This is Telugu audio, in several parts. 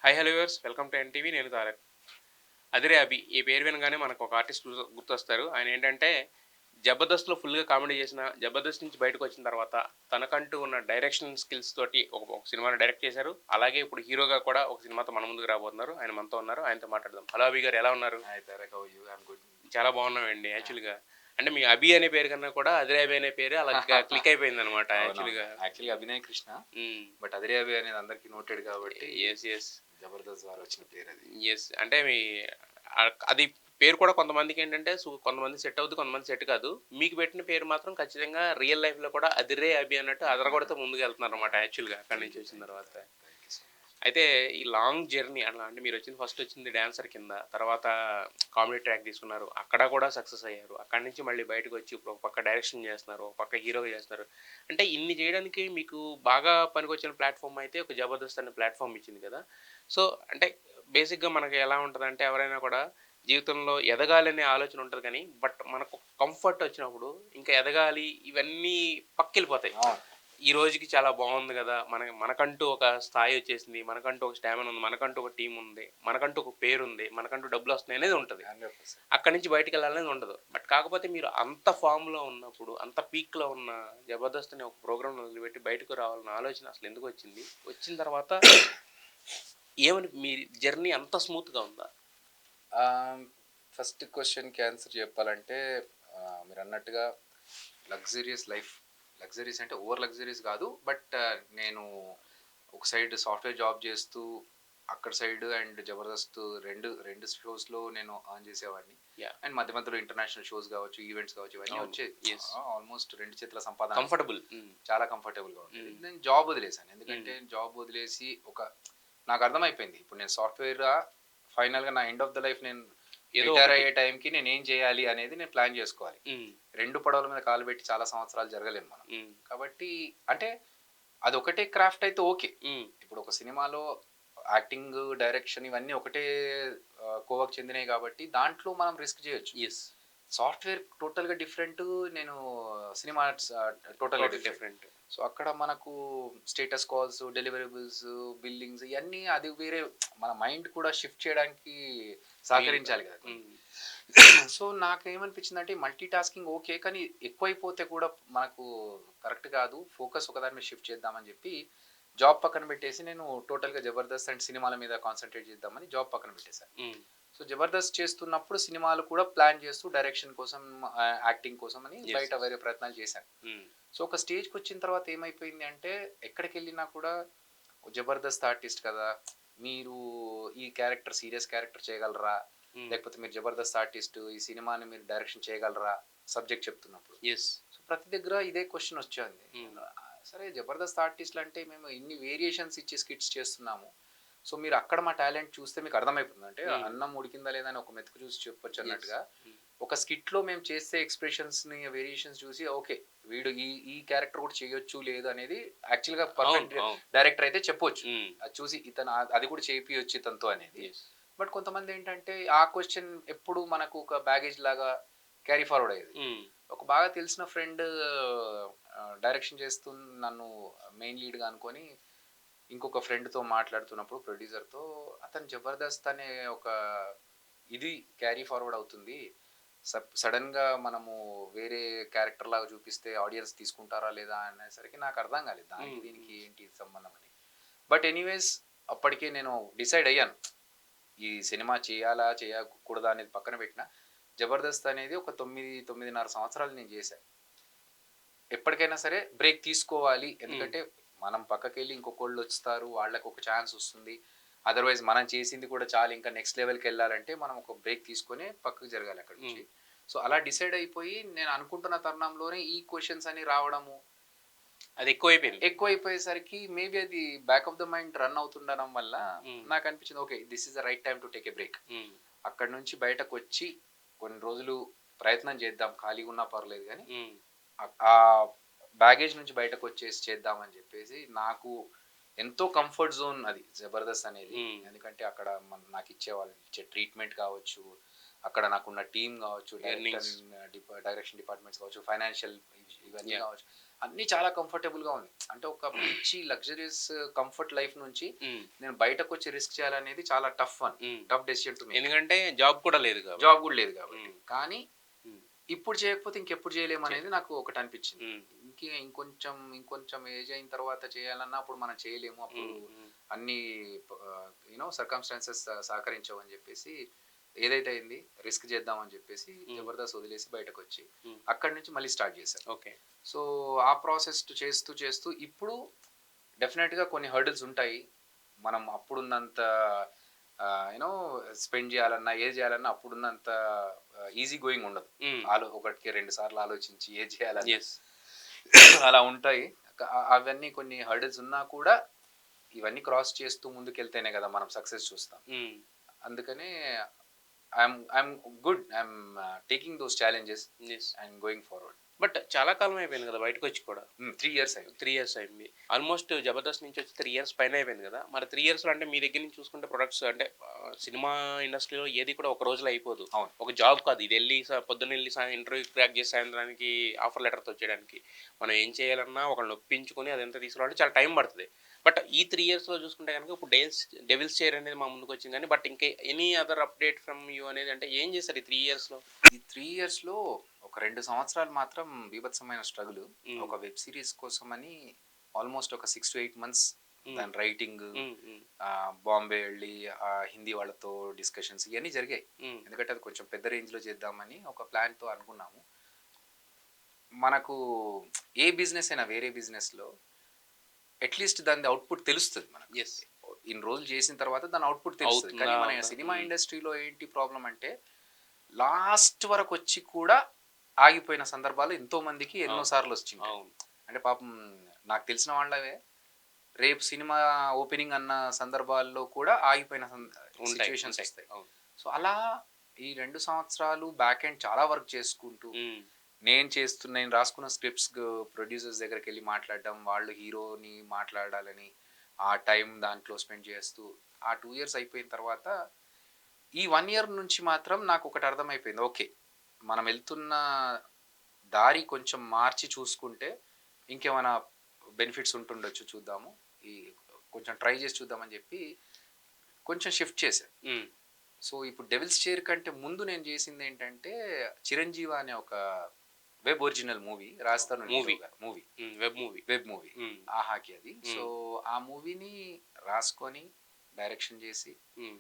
Hi hello viewers welcome to NTV. నేను తారక్. అదిరే అభి ఈ పేరు వినగానే మనకు ఒక ఆర్టిస్ట్ గుర్తొస్తారు. ఆయన ఏంటంటే 'జబర్దస్త్'లో ఫుల్‌గా కామెడీ చేసిన 'జబర్దస్త్' నుంచి బయటకొచ్చిన తర్వాత తనకంటూ ఉన్న డైరెక్షన్ స్కిల్స్ తోటి ఒక సినిమాని డైరెక్ట్ చేశారు. అలాగే ఇప్పుడు హీరోగా కూడా ఒక సినిమాతో మన ముందుకు రాబోతున్నారు. ఆయన మనతో ఉన్నారు. ఆయనతో మాట్లాడదాం. హలో అభి గారు ఎలా ఉన్నారు? Hi Tarak, how are you? I am good. చాలా బాగున్నామండి యాహ్! యాక్చువల్‌గా. అంటే మీ అభి అనే పేరు కన్నా కూడా అదిరే అభి అనే పేరే అలా క్లిక్ అయిపోయిందనమాట అవునవును. యాక్చువల్‌గా. యాక్చువల్‌గా అభినయ్ కృష్ణ. హ్మ్. బట్ అదిరే అభి అనేది అందరికి నోటెడ్ కాబట్టి యెస్. యెస్. జబర్దస్త్ ద్వారా వచ్చిన పేరది. యెస్. అంటే మీ అది పేరు కూడా కొంతమందికేంటంటే కొంతమందికి సెట్ అవుద్ది. కొంతమందికి సెట్ కాదు. మీకు పెట్టిన పేరు మాత్రం ఖచ్చితంగా రియల్ లైఫ్‌లో కూడా అదిరే అభి అన్నట్టు అదరగొడుతూ ముందుకెళ్తున్నారనమాట యాక్చువల్‌గా అక్కడి థాంక్ నుంచి యూ. వచ్చిన థాంక్ యూ తర్వాత. Tarak. Thank you so much. అయితే ఈ లాంగ్ జర్నీ అట్లా అంటే మీరొచ్చింది ఫస్ట్ వచ్చింది డాన్సర్ కింద. తర్వాత కామెడీ ట్రాక్ తీసుకున్నారు. అక్కడ కూడా సక్సెస్ అయ్యారు. అక్కడి నుంచి మళ్ళీ బయటకొచ్చి ఇప్పుడు ఒక పక్క డైరెక్షన్ చేస్తున్నారు. ఒక పక్క హీరోగా చేస్తున్నారు. అంటే ఇన్ని చేయడానికి మీకు బాగా పనికొచ్చిన ప్లాట్‌ఫార్మ్ అయితే ఒక 'జబర్దస్త్' అనే ప్లాట్‌ఫార్మ్ ఇచ్చింది కదా! సో, అంటే బేసిక్‌గా మనకి ఎలా ఉంటదంటే ఎవరైనా కూడా జీవితంలో ఎదగాలనే ఆలోచన ఉంటది కానీ, బట్ మనకు కంఫర్ట్ వచ్చినప్పుడు ఇంకా ఎదగాలి ఇవన్నీ పక్కెళ్ళిపోతాయి. అవును. ఈ రోజుకి చాలా బావుంది గదా! మనకంటూ ఒక స్థాయొచ్చేసింది. మనకంటూ ఒక స్టామినా ఉంది. మనకంటూ ఒక టీమ్ ఉంది. మనకంటూ ఒక పేరుంది. మనకంటూ డబ్బులొస్తున్నాయి అనేది ఉంటది. 100%. అక్కడి నుంచి బయటికెళ్ళాలనేది ఉండదు. బట్ కాకపోతే మీరు అంత ఫార్మ్‌లో ఉన్నప్పుడు, అంత పీక్‌లో ఉన్న 'జబర్దస్త్' అనే ఒక ప్రోగ్రామ్‌ని వదిలిపెట్టి బయటకు రావాలన్న ఆలోచన అసలెందుకొచ్చింది? వచ్చిన తర్వాత మీ జర్నీ అంత స్మూత్‌గా ఉందా? ఆహ్, ఫస్ట్ క్వెషన్‌కి ఆన్సర్ చెప్పాలంటే మీరన్నట్టుగా లగ్జూరియస్ లైఫ్. లగ్జరీస్ అంటే ఓవర్ లగ్జరీస్ గాదు. బట్ నేను ఒక సైడ్ సాఫ్ట్‌వేర్ జాబ్ చేస్తూ, అక్కడ సైడ్ అండ్ జబర్దస్త్ 2 షోస్‌లో నేను ఎర్న్ చేసేవాడిని. యాహ్! అండ్ మధ్య మధ్యలో ఇంటర్నేషనల్ షోస్ గావచ్చు, ఈవెంట్స్ గావచ్చు ఇవన్నీ అవును. వచ్చేవి. యెస్. ఆల్మోస్ట్ 2 చేతుల సంపాదన కంఫర్టబుల్. హ్మ్. చాలా కంఫర్టబుల్‌గా ఉండేది. హ్మ్. నేను జాబ్ వదిలేసాను. హ్మ్. ఎందుకంటే జాబ్ వదిలేసి నాకు అర్థమైపోయింది. ఇప్పుడు నేను సాఫ్ట్‌వేర్‌గా ఫైనల్‌గా నా ఎండ్ ఆఫ్ ద లైఫ్ నేను ఏదో రిటైర్ ఒకటి. అయ్యే టైంకి నేనేం చేయాలి అనేది నేను ప్లాన్ చేసుకోవాలి. హ్మ్. 2 పడవల మీద కాలు పెట్టి చాలా సంవత్సరాలు జరగలేము మనం. హ్మ్. కాబట్టి అంటే అదొకటే క్రాఫ్ట్ అయితే ఓకే. హ్మ్. ఇప్పుడు ఒక సినిమాలో యాక్టింగ్, డైరెక్షన్ ఇవన్నీ ఒకటే కోవకు చెందినయి కాబట్టి దాంట్లో మనం రిస్క్ చేయొచ్చు. యెస్. సాఫ్ట్‌వేర్ టోటల్‌గా డిఫరెంటు. నేను సినిమాస్ టోటల్‌గా టోటల్ డిఫరెంట్. డిఫరెంట్. సో, అక్కడ మనకు స్టేటస్ కాల్స్, డెలివరబుల్స్, బిల్లింగ్స్ ఇయన్నీ అది వేరే. మన మైండ్ కూడా షిఫ్ట్ చేయడానికి వీలు కాదు. సహకరించాలి కదా కొన్ని. హ్మ్. సో, నాకేమనిపించిందంటే మల్టీ టాస్కింగ్ ఓకే. కానీ ఎక్కువైపోతే కూడా మనకు కరెక్ట్ కాదు. ఫోకస్ ఒకదాని మీద షిఫ్ట్ చేద్దామని చెప్పి జాబ్ పక్కన పెట్టేసి నేను టోటల్‌గా 'జబర్దస్త్' అండ్ సినిమాల మీద కాన్సంట్రేట్ చేద్దామని జాబ్ పక్కన పెట్టేసాను. హ్మ్. సో 'జబర్దస్త్' చేస్తున్నప్పుడు సినిమాలు కూడా ప్లాన్ చేస్తూ డైరెక్షన్ కోసం, యాక్టింగ్ కోసం అని యెస్. బయట యెస్. వేరే ప్రయత్నాలు చేశాను. హ్మ్. సో ఒక స్టేజ్‌కొచ్చిన తర్వాత ఏమైపోయింది అంటే ఎక్కడికెళ్ళినా కూడా జబర్దస్త్ ఆర్టిస్ట్ కదా! మీరు ఈ క్యారెక్టర్ సీరియస్ క్యారెక్టర్ చేయగలరా? హ్మ్. లేకపోతే మీరు జబర్దస్త్ ఆర్టిస్ట్ ఈ సినిమాని మీరు డైరెక్షన్ చేయగలరా? సబ్జెక్ట్ చెప్తున్నప్పుడు. యెస్. సో ప్రతి దగ్గర ఇదే క్వెషన్ వచ్చేది. హ్మ్. సరే జబర్దస్త్ ఆర్టిస్ట్‌లంటే మేము ఇన్ని వేరియేషన్స్ ఇచ్చి స్కిట్స్ చేస్తున్నాము. సో మీరు అక్కడ మా టాలెంట్ చూస్తే మీకు అర్థమైపోతుంది. అంటే హ్మ్. అన్నం ఉడికిందా లేదా అని ఒక మెతుకు చూసి చెప్పొచ్చు యెస్. అన్నట్టుగా. హ్మ్. ఒక స్కిట్‌లో మేము చేసే ఎక్స్‌ప్రెషన్స్‌ని వేరియేషన్స్ చూసి ఓకే. వీడు ఈ ఈ క్యారెక్టర్ కూడా చేయొచ్చు లేదు అనేది యాక్చువల్‌గా అవును. పర్ఫెక్ట్ అవును. డైరెక్టర్ అయితే చెప్పొచ్చు. హ్మ్. అది చూసి ఇతను అది కూడా చేపియొచ్చు ఇతనితో అనేది. యెస్. బట్ కొంతమందేంటంటే ఆ క్వెషన్ ఎప్పుడు మనకు ఒక బ్యాగేజ్ లాగా క్యారీ ఫార్వర్డ్ అయ్యేది. హ్మ్. ఒక బాగా తెలిసిన ఫ్రెండ్ డైరెక్షన్ చేస్తూ నన్ను మెయిన్ లీడ్‌గా అనుకోని ఇంకొక ఫ్రెండ్‌తో మాట్లాడుతున్నప్పుడు ప్రొడ్యూసర్‌తో అతను 'జబర్దస్త్' అనే ఒక ఇది క్యారీ ఫార్వర్డ్ అవుతుంది. సడెన్‌గా మనము వేరే క్యారెక్టర్ లాగా చూపిస్తే ఆడియన్స్ తీసుకుంటారా లేదా అనేసరికి నాకు అర్థం కాలేదు. దానికి హ్మ్. దీనికి హ్మ్. ఏంటి సంబంధం అని. బట్ ఎనీవేస్ అప్పటికే నేను డిసైడ్ అయ్యాను. ఈ సినిమా చేయాలా? చేయకూడదా? అనేది పక్కన పెట్టినా 'జబర్దస్త్' అనేది ఒక 9, 9.5 సంవత్సరాలు నేను చేశా. ఎప్పటికైనా సరే బ్రేక్ తీసుకోవాలి. హ్మ్. ఎందుకంటే మనం పక్కకెళ్ళి ఇంకొకళ్ళొస్తారు. వాళ్ళకొక ఛాన్స్ ఒస్తుంది. అదర్‌వైజ్ మనం చేసింది కూడా చాలు ఇంకా నెక్స్ట్ లెవెల్‌కెళ్ళాలంటే మనం ఒక బ్రేక్ తీసుకొని పక్కకు జరగాలి అక్కడి హ్మ్. నుంచి. సో, అలా డిసైడ్ అయిపోయి నేను అనుకుంటున్న తరుణంలోనే ఈ క్వెషన్స్ అన్ని రావడము, అది ఎక్కువైపోయింది. ఎక్కువైపోయేసరికి మేబీ అది back of the mind run అవుతుండడం వల్ల హ్మ్. నాకనిపించింది okay. This is the right time to take a break. Hmm. అక్కడి నుంచి బయటకొచ్చి కొన్ని రోజులు ప్రయత్నం చేద్దాం. ఖాళీగున్నా పర్లేదు గానీ హ్మ్. ఆ బ్యాగేజ్ నుంచి బయటకొచ్చేసి చేద్దామని జెప్పేసి, నాకు ఎంతో కంఫర్ట్ జోన్ అది 'జబర్దస్త్' అనేది. హ్మ్. ఎందుకంటే అక్కడ నాకిచ్చేవాళ్ళు ఇచ్చే ట్రీట్‌మెంట్ కావచ్చు, అక్కడ నాకున్న టీమ్ గావచ్చు, ఎర్నింగ్స్. డైరెక్షన్ డిపార్ట్‌మెంట్స్ కావచ్చు, ఫైనాన్షియల్ ఇవన్నీ యాహ్! గావచ్చు. అన్నీ చాలా కంఫర్టబుల్‌గా ఉంది. అంటే ఒక మంచి లగ్జరియస్ కంఫర్ట్ లైఫ్ నుంచి హ్మ్. నేను బయటకొచ్చి రిస్క్ చేయాలనేది చాలా హ్మ్. Tough decision to make. ఎందుకంటే జాబ్ కూడా లేదు కాబట్టి. జాబ్ గూడా లేదు కాబట్టి. హ్మ్. కానీ హ్మ్. ఇప్పుడు చేయకపోతే ఇంకెప్పుడు చేయలేమనేది నాకు ఒకటనిపించింది. హ్మ్. ఇంకొంచెం ఏజ్ అయిన తర్వాత చేయాలన్నా అప్పుడు మనం చేయలేము. అప్పుడు హ్మ్. హ్మ్. అన్నీ సర్కమ్‌స్టాన్సెస్ సహకరించవని జెప్పేసి ఏదైతే అయింది రిస్క్ చేద్దాం అని జెప్పేసి హ్మ్. జబర్దస్త్ వదిలేసి బయటకొచ్చి హ్మ్. అక్కడి నుంచి మళ్ళీ స్టార్ట్ చేశా. ఓకే. సో, ఆ ప్రాసెస్ చేస్తూ ఇప్పుడు డెఫినెట్‌గా కొన్ని హర్డిల్స్ ఉంటాయి. మనం అప్పుడున్నంత యూనో స్పెండ్ చేయాలన్నా, ఏది చేయాలన్నా అప్పుడున్నంత ఈజీ గోయింగ్ ఉండదు. హ్మ్. ఒకటికి 2 సార్లు ఆలోచించి ఏది చేయాలన్నా యెస్. అలా ఉంటాయి. అవన్నీ కొన్ని హర్డిల్స్ ఉన్నా కూడా ఇవన్నీ క్రాస్ చేస్తూ ముందుకెళ్తేనే కదా మనం సక్సెస్ చూస్తాం. హ్మ్. అందుకనే I'm good. I'm taking those challenges yes. And going forward. But చాలా కాలం అయిపోయింది కదా బయటకొచ్చి కూడా. 3 ఇయర్స్ అయింది. 3 ఇయర్స్ అయింది. ఆల్‌మోస్ట్ 'జబర్దస్త్' నుంచి వచ్చి 3 ఇయర్స్ పైనే అయిపోయింది కదా! మరి 3 ఇయర్స్‌లో అంటే మీ దగ్గర నుంచి చూసుకుంటే ప్రొడక్ట్స్ అంటే సినిమా ఇండస్ట్రీలో ఏది కూడా ఒక రోజులో అయిపోదు. అవును. ఒక జాబ్ కాదు. ఇదెళ్లి పొద్దున్నెళ్లి ఇంటర్వ్యూ క్రాక్ చేసి సాయంత్రానికి ఆఫర్ లెటర్‌తో వచ్చేయడానికి. మనం ఏం చేయాలన్నా ఒకళ్ళని ఒప్పించుకొని అదంతా తీసుకురావాలంటే చాలా టైం పడతది. బట్ ఈ 3 ఇయర్స్‌లో చూసుకుంటే గనుక ఇప్పుడు డెవిల్స్ చైర్ అనేది మా ముందుకొచ్చింది గానీ, బట్ ఇంకా any other update from you అనేది అంటే ఏం చేశారు ఈ 3 ఇయర్స్‌లో? ఈ 3 ఇయర్స్‌లో ఒక 2 సంవత్సరాలు మాత్రం బీభత్సమైన స్ట్రగుల్. హ్మ్. ఒక వెబ్ సీరీస్ కోసమని ఆల్‌మోస్ట్ ఒక 6-8 మంత్స్ హ్మ్. దాని రైటింగ్, హ్మ్. హ్మ్. బాంబే ఎళ్లి హిందీ వాళ్ళతో డిస్కషన్స్ ఇయన్నీ జరిగాయి. హ్మ్. ఎందుకంటే అది కొంచెం పెద్ద రేంజ్‌లో చేద్దామని ఒక ప్లాన్‌తో అనుకున్నాము. మనకు ఏ బిజినెస్ అయినా వేరే బిజినెస్‌లో అట్‌లీస్ట్ దాని అవుట్‌పుట్ తెలుస్తది మనకు. యెస్. ఇన్ని రోజులు చేసిన తర్వాత దాని అవుట్‌పుట్ తెలుస్తది. కానీ అవుతుందా? మన అవుదా? సినిమా హ్మ్. ఇండస్ట్రీలో ఏంటి ప్రాబ్లమ్ అంటే లాస్ట్ వరకొచ్చి కూడా ఆగిపోయిన సందర్భాలు ఎంతో మందికి ఎన్నో అవును. సార్లు వచ్చింటాయి. అవును. అంటే పాపం నాకు తెలిసిన వాళ్ళవే రేపు సినిమా ఓపెనింగ్ అన్న సందర్భాల్లో కూడా ఆగిపోయిన ఉంటాయి. సిట్యుయేషన్స్ ఉంటాయి. వస్తాయి. అవును. సో, అలా ఈ 2 సంవత్సరాలు బ్యాక్ ఎండ్ చాలా వర్క్ చేసుకుంటూ హ్మ్. నేను రాసుకున్న స్క్రిప్ట్స్ ప్రొడ్యూసర్స్ దగ్గరికెళ్ళి మాట్లాడడం, వాళ్ళు హీరోని మాట్లాడాలని ఆ టైం దాంట్లో స్పెండ్ చేస్తూ ఆ 2 ఇయర్స్ అయిపోయిన తర్వాత ఈ 1 ఇయర్ నుంచి మాత్రం నాకొకటి అర్థమైపోయింది. ఓకే. మనం ఎళ్తున్న దారి కొంచెం మార్చి చూసుకుంటే, ఇంకేమైనా బెనిఫిట్స్ ఉంటుండొచ్చు చూద్దాము. ఈ కొంచెం ట్రై చేసి చూద్దామని జెప్పి, కొంచెం షిఫ్ట్ చేశా. హ్మ్. సో, ఇప్పుడు 'డెవిల్స్ చైర్' కంటే ముందు నేను జేసిందేంటంటే, 'చిరంజీవ' అనే ఒక web original movie. Rajasthan hero movie. గారు మూవీ. హ్మ్. Web movie. Web movie. హ్మ్. 'ఆహాకి' అది. సో, హ్మ్. ఆ మూవీని రాసుకొని, డైరెక్షన్ జేసి హ్మ్.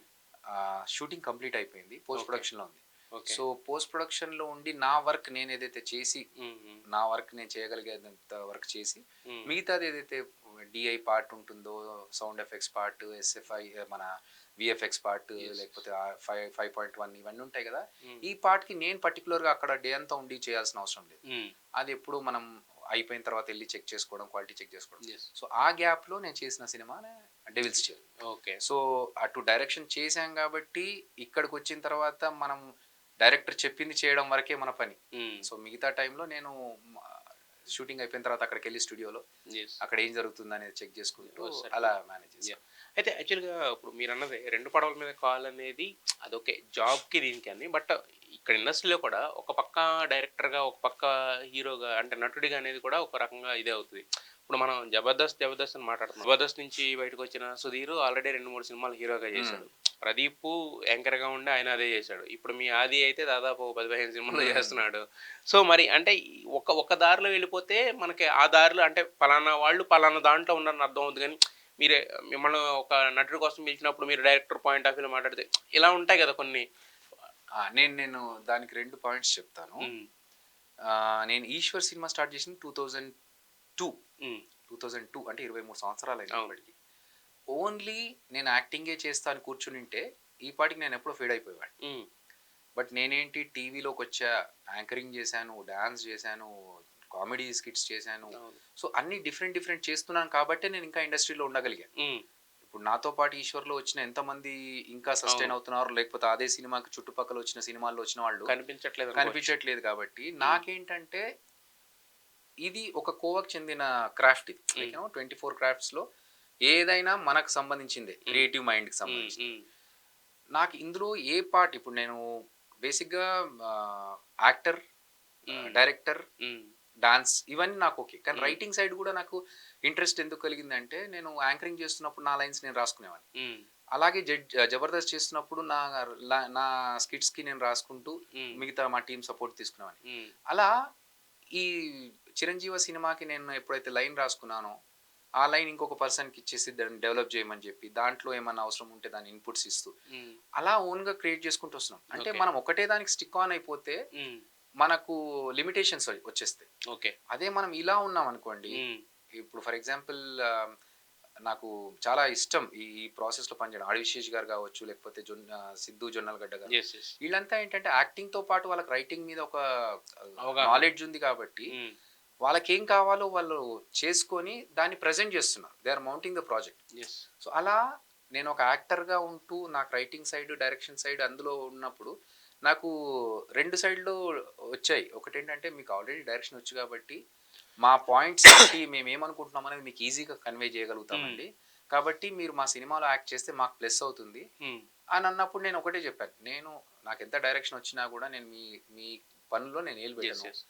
షూటింగ్ కంప్లీట్ అయిపోయింది. Post okay. ప్రొడక్షన్‌లో ఉంది. ఓకే. సో, పోస్ట్ ప్రొడక్షన్‌లో ఉండి నా వర్క్ నేనేదైతే చేసి, హ్మ్. హ్మ్. నా వర్క్ నేను చేయగలిగేంత వర్క్ చేసి, హ్మ్. మిగతాది ఏదైతే డీఐ పార్ట్ ఉంటుందో, సౌండ్ ఎఫెక్ట్స్ పార్ట్, ఎస్ఎఫ్ఐ మన వీఎఫ్ఎక్స్ పార్ట్ యెస్. లేకపోతే 5.1 ఇవన్నీ ఉంటాయి గదా! హ్మ్. ఈ పార్ట్‌కి నేను పర్టిక్యులర్‌గా అక్కడ డే అంతా ఉండి చేయాల్సిన అవసరం లేదు. హ్మ్. అది ఎప్పుడు మనం అయిపోయిన తర్వాత ఎళ్లి చెక్ చేసుకోవడం, క్వాలిటీ చెక్ చేసుకోవడం. యెస్. సో, ఆ గ్యాప్‌లో నేను చేసిన సినిమానే 'డెవిల్స్ చైర్'. ఓకే. సో, అటు డైరెక్షన్ చేశాం గాబట్టి, ఇక్కడికొచ్చిన తర్వాత మనం డైరెక్టర్ చెప్పింది చేయడం వరకే మన పని. హ్మ్. సో, మిగతా టైంలో నేను మ షూటింగ్ అయిపోయిన తర్వాత అక్కడికెళ్ళి స్టూడియోలో యెస్. అక్కడ ఏం జరుగుతుందనేది చెక్ చేసుకుంటూ సరిపోయింది. అలా మేనేజ్ యాహ్! చేశాను. అయితే యాక్చువల్‌గా ఇప్పుడు మీరన్నదే 2 పడవల మీద కాలనేది అదోకే. జాబ్‌కి దీనికి అని. బట్ ఇక్కడ ఇండస్ట్రీలో కూడా ఒక పక్క డైరెక్టర్‌గా, ఒక పక్క హీరోగా అంటే నటుడిగా అనేది కూడా ఒక రకంగా ఇదే అవుతది. ఇప్పుడు మనం 'జబర్దస్త్' అని మాట్లాడుతున్నాం. 'జబర్దస్త్' నుంచి బయటకొచ్చిన 'సుధీర్' ఆల్రెడీ 2, 3 సినిమాలు హీరోగా హ్మ్. చేశాడు. 'ప్రదీప్' యాంకర్‌గా ఉండి ఆయన అదే చేశాడు. ఇప్పుడు మీ 'ఆది' అయితే దాదాపు 10, 15 సినిమాలు హ్మ్. చేస్తున్నాడు. సో, మరి అంటే ఒక దారిలో వెళ్ళిపోతే మనకి ఆ దారిలో అంటే పలానా వాళ్ళు పలానా దాంట్లో ఉన్నారని అర్థం అవుద్ది గానీ మీరే మిమ్మల్ని ఒక నటుడి కోసం పిలిచినప్పుడు మీరు డైరెక్టర్ పాయింట్ ఆఫ్ వ్యూలో మాట్లాడితే ఇలా ఉంటాయి గదా కొన్ని. నేను దానికి 2 పాయింట్స్ చెప్తాను. హ్మ్. నేను 'ఈశ్వర్' సినిమా స్టార్ట్ చేసింది 2002. హ్మ్. 2002 అంటే 23 సంవత్సరాలయింది అవును. ఇప్పటికి. ఓన్లీ నేను యాక్టింగే చేస్తా అని కూర్చునుంటే, ఈ పాటికి నేనెప్పుడో ఫేడ్ అయిపోయేవాడిని. హ్మ్. బట్ నేనేంటి టీవీలోకొచ్చా, యాంకరింగ్ చేశాను, డాన్స్ చేశాను, కామెడీ స్కిట్స్ చేశాను. అవును. సో, అన్నీ డిఫరెంట్ చేస్తున్నాను కాబట్టే నేనింకా ఇండస్ట్రీలో ఉండగలిగాను. హ్మ్. ఇప్పుడు నాతో పాటు 'ఈశ్వర్‌లో' వచ్చిన ఎంతమంది ఇంకా అవును. సస్టైన్ అవుతున్నారు, లేకపోతే అదే సినిమాకి చుట్టుపక్కల వచ్చిన సినిమాల్లో వచ్చిన వాళ్ళు కనిపించట్లేదనుకోవచ్చు. కనిపించట్లేదు కాబట్టి, హ్మ్. నాకేంటంటే ఇది ఒక కోవకి చెందిన క్రాఫ్ట్ ఇది. లైక్ హ్మ్. 24 క్రాఫ్ట్స్‌లో ఏదైనా మనకు సంబంధించిందే. హ్మ్. క్రియేటివ్ మైండ్‌కి హ్మ్. సంబంధించింది. హ్మ్. నాకు ఇందులో ఏ పార్ట్ ఇప్పుడు నేను బేసిక్‌గా యాక్టర్, హ్మ్. డైరెక్టర్, హ్మ్. డాన్స్ ఇవన్నీ నాకు ఓకే. కానీ హ్మ్. రైటింగ్ సైడ్ కూడా నాకు ఇంట్రెస్ట్ ఎందుకు కలిగిందంటే, నేను యాంకరింగ్ చేస్తున్నప్పుడు నా లైన్స్ నేను రాసుకునేవాడిని. హ్మ్. అలాగే జబర్దస్త్ చేస్తున్నప్పుడు నా స్కిట్స్‌కి నేను రాసుకుంటూ హ్మ్. మిగతా మా టీమ్ సపోర్ట్ తీసుకునేవాడిని. హ్మ్. అలా ఈ 'చిరంజీవ' సినిమాకి నేను ఎప్పుడైతే లైన్ రాసుకున్నానో, ఆ లైన్ ఇంకొక పర్సన్‌కి ఇచ్చేసి దాన్ని డెవలప్ చేయమని చెప్పి, దాంట్లో ఏమన్నా అవసరం ఉంటే దాన్ని ఇన్‌పుట్స్ ఇస్తూ, హ్మ్. అలా ఓన్‌గా క్రియేట్ చేసుకుంటూ వస్తున్నాం. అంటే ఓకే. మనం ఒకటే దానికి స్టిక్ ఆన్ అయిపోతే హ్మ్. మనకు లిమిటేషన్స్ వచ్చేస్తాయి. ఓకే. అదే మనం ఇలా ఉన్నామనుకోండి, హ్మ్. ఇప్పుడు ఫర్ ఎగ్జాంపుల్ నాకు చాలా ఇష్టం ఈ ఈ ప్రాసెస్‌లో పనిచేయడం. 'ఆడివిశేష్' గారు కావచ్చు, లేకపోతే 'సిద్ధు జొన్నలగడ్డ' గారు. యెస్. యెస్. వీళ్ళంతా ఏంటంటే యాక్టింగ్‌తో పాటు వాళ్ళకి రైటింగ్ మీద ఒక అవగాహన. నాలెడ్జ్ ఉంది కాబట్టి, హ్మ్. వాళ్ళకేం కావాలో వాళ్ళు చేసుకొని దాన్ని ప్రెజెంట్ చేస్తున్నారు. They are mounting the project. Yes. So, అలా నేను ఒక యాక్టర్‌గా ఉంటూ నాకు రైటింగ్ సైడ్, డైరెక్షన్ సైడ్ అందులో ఉన్నప్పుడు నాకు 2 సైడ్‌లు వచ్చాయి. ఒకటేంటంటే మీకు ఆల్రెడీ డైరెక్షన్ వచ్చు కాబట్టి, మా పాయింట్స్ ఏంటి, మేమేమనుకుంటున్నాం అనేది మీకు ఈజీగా కన్వే హ్మ్. చేయగలుగుతామండి. కాబట్టి మీరు మా సినిమాలో యాక్ట్ చేస్తే మాకు ప్లస్ అవుతుంది హ్మ్. అని అన్నప్పుడు నేను ఒకటే చెప్పాను. నాకెంత డైరెక్షన్ వచ్చినా కూడా నేను మీ మీ పనుల్లో నేను ఏలు యెస్. పెట్టను. యెస్.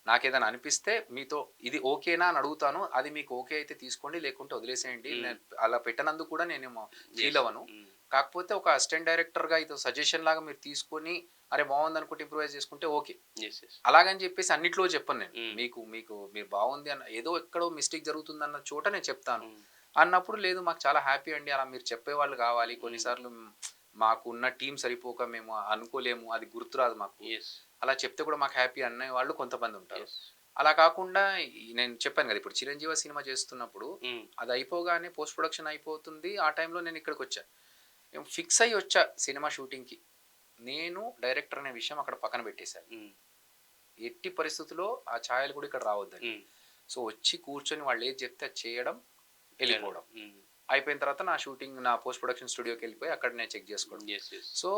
నాకేదైనా అనిపిస్తే మీతో ఇది ఓకేనా అని అడుగుతాను. అది మీకు ఓకే అయితే తీసుకోండి. లేకుంటే వదిలేసేయండి. హ్మ్. నేను అలా పెట్టనందుకు కూడా నేనేమో ఫీల్ యెస్. అవ్వను. హ్మ్. కాకపోతే ఒక అసిస్టెంట్ డైరెక్టర్‌గా ఇది సజెషన్ లాగా మీరు తీసుకొని, అరే! బావుందనుకుంటే ఇంప్రూవైజ్ చేసుకుంటే ఓకే. యెస్. యెస్. అలాగని చెప్పేసి అన్నిట్లో చెప్పను నేను. హ్మ్. మీకు మీకు మీరు బావుంది అన్న ఏదో ఎక్కడో మిస్టేక్ జరుగుతుందన్న చోట నేను చెప్తాను. హ్మ్. అన్నప్పుడు లేదు మాకు చాలా హ్యాపీ అండి. అలా మీరు చెప్పేవాళ్ళు కావాలి. హ్మ్. కొన్నిసార్లు మాకున్న టీమ్ సరిపోక మేము అనుకోలేము. అది గుర్తురాదు మాకు. యెస్. అలా చెప్తే కూడా మాకు హ్యాపీ అనేవాళ్ళు కొంతమందుంటారు. యెస్. అలా కాకుండా నేను చెప్పాను గదా! ఇప్పుడు 'చిరంజీవ' సినిమా చేస్తున్నప్పుడు హ్మ్. అది అయిపోగానే పోస్ట్ ప్రొడక్షన్ అయిపోతుంది. ఆ టైంలో నేను ఇక్కడికొచ్చా. నేను ఫిక్స్ అయ్యి వచ్చా సినిమా షూటింగ్‌కి. నేను డైరెక్టర్ అనే విషయం అక్కడ పక్కన పెట్టేసాను. హ్మ్. ఎట్టి పరిస్థితిలో ఆ ఛాయలు కూడా ఇక్కడ రావద్దని. హ్మ్. సో, వచ్చి కూర్చొని వాళ్ళేది చెప్తే అది చేయడం, ఎళ్ళిపోవడం. హ్మ్. అయిపోయిన తర్వాత నా పోస్ట్ ప్రొడక్షన్ స్టూడియోకెళ్ళిపోయి అక్కడ నేను చెక్ జేసుకోవడం. యెస్. యెస్. సో,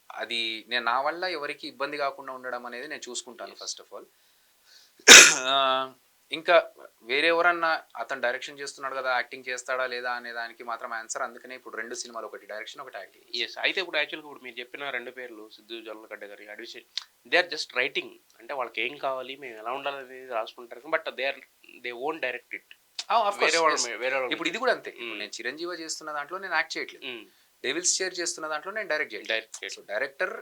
అది నా వల్ల ఎవరికీ ఇబ్బంది గాకుండా ఉండడం అనేది నేను చూసుకుంటాను యెస్. First of all. ఆహ్, ఇంకా వేరే ఎవరన్నా అతను డైరెక్షన్ చేస్తున్నాడు గదా! యాక్టింగ్ చేస్తాడా లేదా అనే దానికి మాత్రం ఆన్సర్ అందుకనే ఇప్పుడు 2 సినిమాలు ఒకటి డైరెక్షన్, ఒకటి యాక్టింగ్ చేశా. యెస్. అయితే ఇప్పుడు యాక్చువల్‌గా ఇప్పుడు మీరు చెప్పిన 2 పేర్లు 'సిద్ధు జొన్నలగడ్డ' గారి, 'Adivi Sesh' they are just writing. అంటే వాళ్ళకేం కావాలి, మేము ఎలా ఉండాలనేది రాసుకుంటారు. But they won't direct it. Of course. Yes. వేరే వాళ్ళ మీద ఇప్పుడు ఇది గూడా చేస్తారు. అంతే. ఇప్పుడు హ్మ్. నేను 'చిరంజీవ' చేస్తున్న దాంట్లో నేను యాక్ట్ చేయట్లేదు. హ్మ్. 'డెవిల్స్ చైర్' చేస్తున్న దాంట్లో నేను డైరెక్ట్ చేయట్లేదు. డైరెక్ట్ సో, చేయట్లేదు. డైరెక్టర్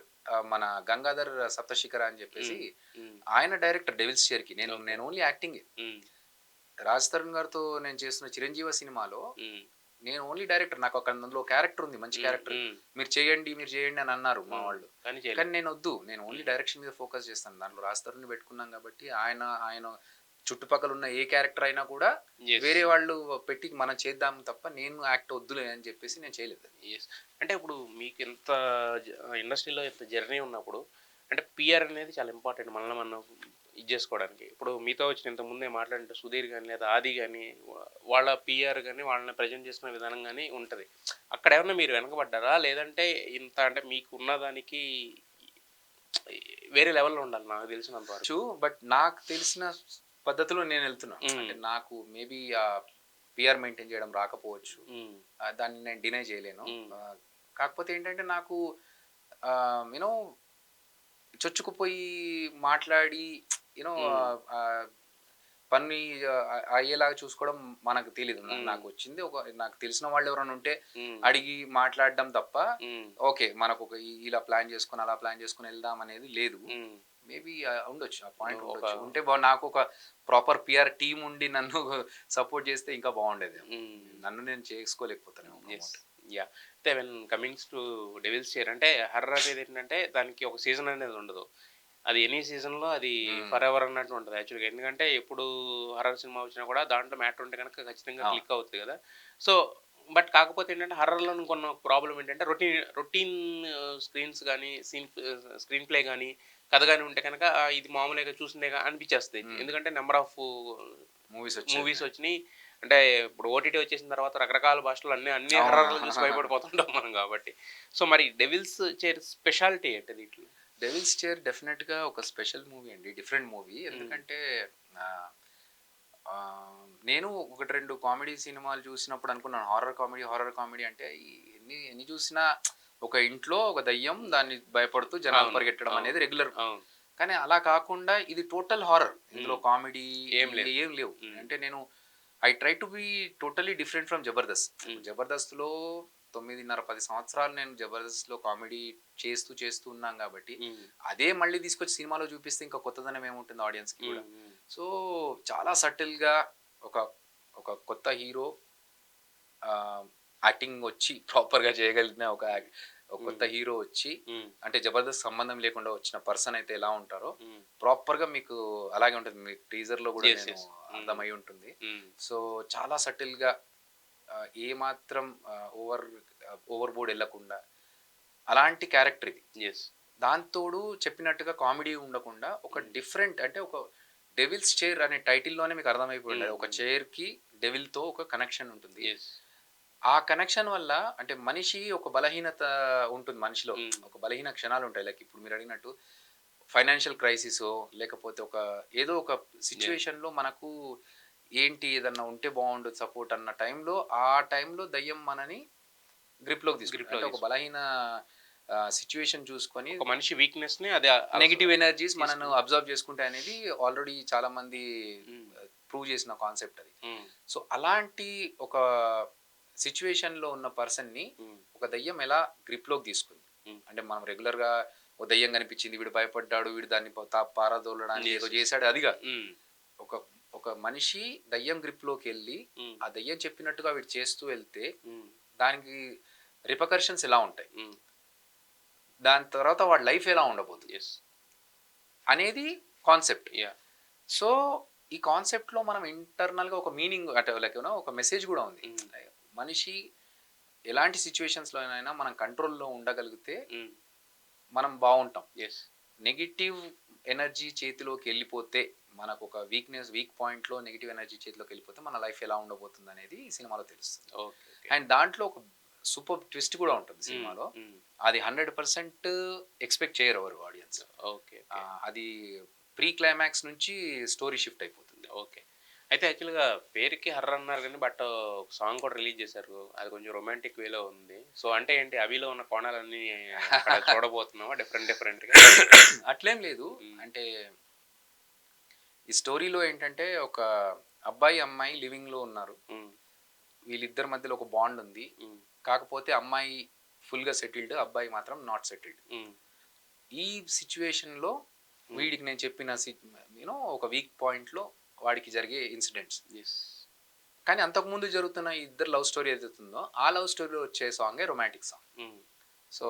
మన 'గంగాధర్ సప్తశిఖర' అని చెప్పేసి హ్మ్. హ్మ్. ఆయన డైరెక్టర్ 'డెవిల్స్ చైర్‌కి'. ఓకే. నేను ఓన్లీ యాక్టింగే. హ్మ్. 'రాజ్ తరుణ్' గారితో నేను చేస్తున్న 'చిరంజీవ' సినిమాలో హ్మ్. నేను ఓన్లీ డైరెక్టర్. నాకు అక్కడ అందులో క్యారెక్టర్ ఉంది. మంచి హ్మ్. క్యారెక్టర్. హ్మ్. మీరు చేయండి అని అన్నారు మా హ్మ్. వాళ్ళు. కానీ కానీ చేయలేదు. నేనొద్దు. నేను ఓన్లీ హ్మ్. డైరెక్షన్ మీద ఫోకస్ చేస్తాను. దాంట్లో 'రాజ్ తరుణ్‌ని' పెట్టుకున్నాం కాబట్టి ఆయన చుట్టుపక్కల ఉన్న ఏ క్యారెక్టర్ అయినా కూడా యెస్. వేరే వాళ్ళు పెట్టి మనం చేద్దాం తప్ప నేను యాక్ట్ వద్దులే అని చెప్పేసి నేను చేయలేదు. యెస్. అంటే ఇప్పుడు మీకింత జ ఇండస్ట్రీలో ఇంత జర్నీ ఉన్నప్పుడు అంటే పీఆర్ అనేది చాలా ఇంపార్టెంట్ మనల్ని మనం ఇది జేసుకోవడానికి. ఇప్పుడు మీతో వచ్చిన ఇంతకు ముందే మాట్లాడినట్టు సుధీర్ గాని, లేదా ఆది గాని వాళ్ళ పీఆర్ గాని, వాళ్ళని ప్రెజెంట్ చేసుకునే విధానం గాని ఉంటది. అక్కడేమన్నా మీరు వెనకబడ్డారా? లేదంటే ఇంత అంటే మీకున్న దానికి వేరే లెవెల్‌లో ఉండాలి నాకు తెలిసినంత వరకు. బట్ నాకు తెలిసిన పద్ధతిలో నేనెళ్తున్నా. హ్మ్. అంటే నాకు మేబీ పీఆర్ మెయింటైన్ చేయడం రాకపోవచ్చు. హ్మ్. దాన్ని నేను డినై చేయలేను. హ్మ్. కాకపోతే ఏంటంటే నాకు యూ నో చొచ్చుకుపోయి మాట్లాడి యూ నో హ్మ్. పని అయ్యేలాగా చూసుకోవడం మనకు తెలీదు. హ్మ్. నాకొచ్చింది నాకు తెలిసిన వాళ్ళు ఎవరైనా ఉంటే హ్మ్. అడిగి మాట్లాడడం తప్ప, హ్మ్. ఓకే. మనకొక ఇలా ప్లాన్ చేసుకొని, అలా ప్లాన్ చేసుకొని ఎళ్దాం అనేది లేదు. హ్మ్. మేబీ ఉండొచ్చు. ఆ పాయింట్ ఒక ఉండొచ్చు. ఉంటే నాకొక ప్రాపర్ పీఆర్ టీమ్ ఉండి నన్ను సపోర్ట్ చేస్తే ఇంకా బావుండేదేమో. హ్మ్. నన్ను నేను చేసుకోలేకపోతానేమో యెస్. ప్రమోట్. యాహ్! అయితే when comings to 'Devil's Chair' అంటే హర్రర్ అనేదేంటంటే దానికి ఒక సీజన్ అనేది ఉండదు. అది ఎనీ సీజన్‌లో అది హ్మ్. ఫరెవర్ అన్నట్టు ఉంటది యాక్చువల్‌గా. ఎందుకంటే ఎప్పుడు హర్రర్ సినిమా వచ్చినా కూడా దాంట్లో మ్యాటర్ ఉంటే గనుక ఖచ్చితంగా అవును. క్లిక్ అవుతది కదా! సో, బట్ కాకపోతే ఏంటంటే హర్రర్‌లోని కొన్న ప్రాబ్లమ్ ఏంటంటే రొటీన్ స్క్రీన్స్ గాని, స్క్రీన్ ప్లే గాని, కథ గాని ఉంటే కనుక ఇది మామూలుగా చూసిందేగా అనిపించేస్తది. హ్మ్. ఎందుకంటే నంబర్ ఆఫ్ మూవీస్ వచ్చాయి. మూవీస్ వచ్చినియి. అంటే ఇప్పుడు ఓటీటీ వచ్చేసిన తర్వాత రకరకాల భాషల్లో అన్ని అవును. హర్రర్‌లు చూసి భయపడిపోతుంటాం మనం కాబట్టి. సో, మరి 'డెవిల్స్ చైర్' స్పెషాలిటీ ఏంటి దీంట్లో? 'డెవిల్స్ చైర్' డెఫినిట్‌గా ఒక స్పెషల్ మూవీ అండి. Different movie. హ్మ్. ఎందుకంటే ఆహ్, నేను 1, 2 కామెడీ సినిమాలు చూసినప్పుడు అనుకున్నాను. హారర్ కామెడీ అంటే ఎన్ని ఎన్ని చూసినా ఒక ఇంట్లో ఒక దయ్యం హ్మ్. దాన్ని భయపడుతూ జనాలు అవును. పరిగెట్టడం అవును. అనేది రెగ్యులర్. అవును. కానీ అలా కాకుండా ఇది టోటల్ హారర్. ఇందులో కామెడీ ఏం లేదు. ఏం లేవు. హ్మ్. అంటే నేను I try to be totally different from Jabardasth. హ్మ్. జబర్దస్త్‌లో 9.5, 10 సంవత్సరాలు నేను జబర్దస్త్‌లో కామెడీ చేస్తూ ఉన్నాం కాబట్టి, హ్మ్. అదే మళ్ళీ తీసుకొచ్చి సినిమాలో చూపిస్తే ఇంకా కొత్తదనం ఏముంటుంది ఆడియన్స్‌కి హ్మ్. కూడా. హ్మ్. సో, చాలా సటిల్‌గా ఒక ఒక కొత్త హీరో యాక్టింగ్ వచ్చి ప్రాపర్‌గా చేయగలిగిన ఒక కొత్త హ్మ్. హీరో వచ్చి హ్మ్. అంటే జబర్దస్త్ సంబంధం లేకుండా వచ్చిన పర్సన్ అయితే ఎలా ఉంటారో హ్మ్. ప్రాపర్‌గా మీకు అలాగే ఉంటుంది. మీకు టీజర్‌లో కూడా యెస్. నేను యెస్. హ్మ్. అర్థమై ఉంటుంది. హ్మ్. సో, చాలా సటిల్‌గా ఏమాత్రం ఓవర్ బోర్డ్ ఎళ్ళకుండా అలాంటి క్యారెక్టర్ ఇది. యెస్. దానికి తోడు చెప్పినట్టుగా కామెడీ ఉండకుండా ఒక హ్మ్. డిఫరెంట్ అంటే ఒక డెవిల్స్ చైర్ అనే టైటిల్‌లోనే మీకు అర్థమైపోయి హ్మ్. ఉంటది. ఒక హ్మ్. చైర్‌కి డెవిల్‌తో ఒక కనెక్షన్ ఉంటుంది. యెస్. ఆ కనెక్షన్ వల్ల అంటే మనిషి ఒక బలహీనత ఉంటుంది మనిషిలో. హ్మ్. ఒక బలహీన క్షణాలుంటాయి. లైక్ ఇప్పుడు మీరడిగినట్టు ఫైనాన్షియల్ క్రైసిసో, లేకపోతే ఏదో ఒక యాహ్! సిట్యుయేషన్‌లో మనకు ఏంటి ఏదన్నా ఉంటే బావుండు సపోర్ట్ అన్న టైంలో, ఆ టైంలో దయ్యం మనని గ్రిప్‌లోకి తీసుకుంటది. అంటే గ్రిప్‌లోకి ఒక బలహీన సిట్యుయేషన్ చూసుకొని ఒక మనిషి వీక్‌నెస్‌ని అది నెగెటివ్ ఎనర్జీస్ మనను తీసుకుంది. అబ్జర్వ్ చేసుకుంటాయి అనేది ఆల్రెడీ చాలా మంది హ్మ్. ప్రూవ్ చేసిన కాన్సెప్ట్ అది. హ్మ్. సో, అలాంటి ఒక సిట్యుయేషన్‌లో ఉన్న పర్సన్‌ని హ్మ్. ఒక దెయ్యం ఎలా గ్రిప్‌లోకి తీసుకుంది. హ్మ్. అంటే మనం రెగ్యులర్‌గా ఓ దెయ్యం కనిపించింది. వీడు భయపడ్డాడు. వీడు దాన్ని పారదోలడానికి యెస్. ఏదో యెస్. చేసాడు అది కాదు. హ్మ్. ఒక ఒక మనిషి దెయ్యం గ్రిప్‌లోకెళ్ళి హ్మ్. ఆ దెయ్యం చెప్పినట్టుగా వీడు చేస్తూ వెళ్తే హ్మ్. దానికి రిపర్కషన్స్ ఎలా ఉంటాయి? హ్మ్. దాని తర్వాత వాడి లైఫ్ ఎలా ఉండబోతుంది? యెస్. అనేది కాన్సెప్ట్. యాహ్! సో, ఈ కాన్సెప్ట్‌లో మనం ఇంటర్నల్‌గా ఒక మీనింగ్ అంటే లైక్ ఒక మెసేజ్ గూడా ఉంది. హ్మ్. మనిషి ఎలాంటి సిట్యుయేషన్స్‌లోనైనా మనం కంట్రోల్‌లో ఉండగలిగితే హ్మ్. మనం బావుంటాం. యెస్. నెగెటివ్ ఎనర్జీ చేతిలోకెళ్ళిపోతే మనకొక వీక్ పాయింట్‌లో నెగెటివ్ ఎనర్జీ చేతిలోకెళ్ళిపోతే మన లైఫ్ ఎలా ఉండబోతుందనేది ఈ సినిమాలో తెలుస్తుంది. ఓకే. ఓకే. అండ్ దాంట్లో ఒక సూపర్బ్ ట్విస్ట్ గూడా ఉంటుంది హ్మ్. సినిమాలో. హ్మ్. అది 100% ఎక్స్‌పెక్ట్ చేయరు ఎవరు ఆడియన్స్. ఓకే. ఓకే. అది ప్రీ క్లైమాక్స్ నుంచి స్టోరీ షిఫ్ట్ అయిపోతుంది. ఓకే. అయితే యాక్చువల్‌గా పేరుకి హర్రర్ అన్నారు గానీ, బట్ ఒక సాంగ్ కూడా రిలీజ్ చేశారు. అది కొంచెం రొమాంటిక్ వేలో ఉంది. సో, అంటే ఏంటి 'అభిలో' ఉన్న కోణాలన్నీ అక్కడ చూడబోతున్నామా డిఫరెంట్ డిఫరెంట్‌గా? అట్లేం లేదు. హ్మ్. అంటే ఈ స్టోరీలో ఏంటంటే ఒక అబ్బాయి, అమ్మాయి లివింగ్‌లో ఉన్నారు. హ్మ్. వీళ్ళిద్దరి మధ్యలో ఒక బాండ్ ఉంది. హ్మ్. కాకపోతే అమ్మాయి ఫుల్‌గా సెటిల్డ్. అబ్బాయి మాత్రం నాట్ సెటిల్డ్. హ్మ్. ఈ సిట్యుయేషన్‌లో హ్మ్. వీడికి నేను చెప్పిన ఒక వీక్ పాయింట్‌లో వాడికి జరిగే ఇన్సిడెంట్స్. యెస్. కానీ అంతకుముందు జరుగుతున్న ఈ ఇద్దరి లవ్ స్టోరీ ఏదైతే ఉందో, ఆ లవ్ స్టోరీలో వచ్చే సాంగే రొమాంటిక్ సాంగ్. హ్మ్. సో,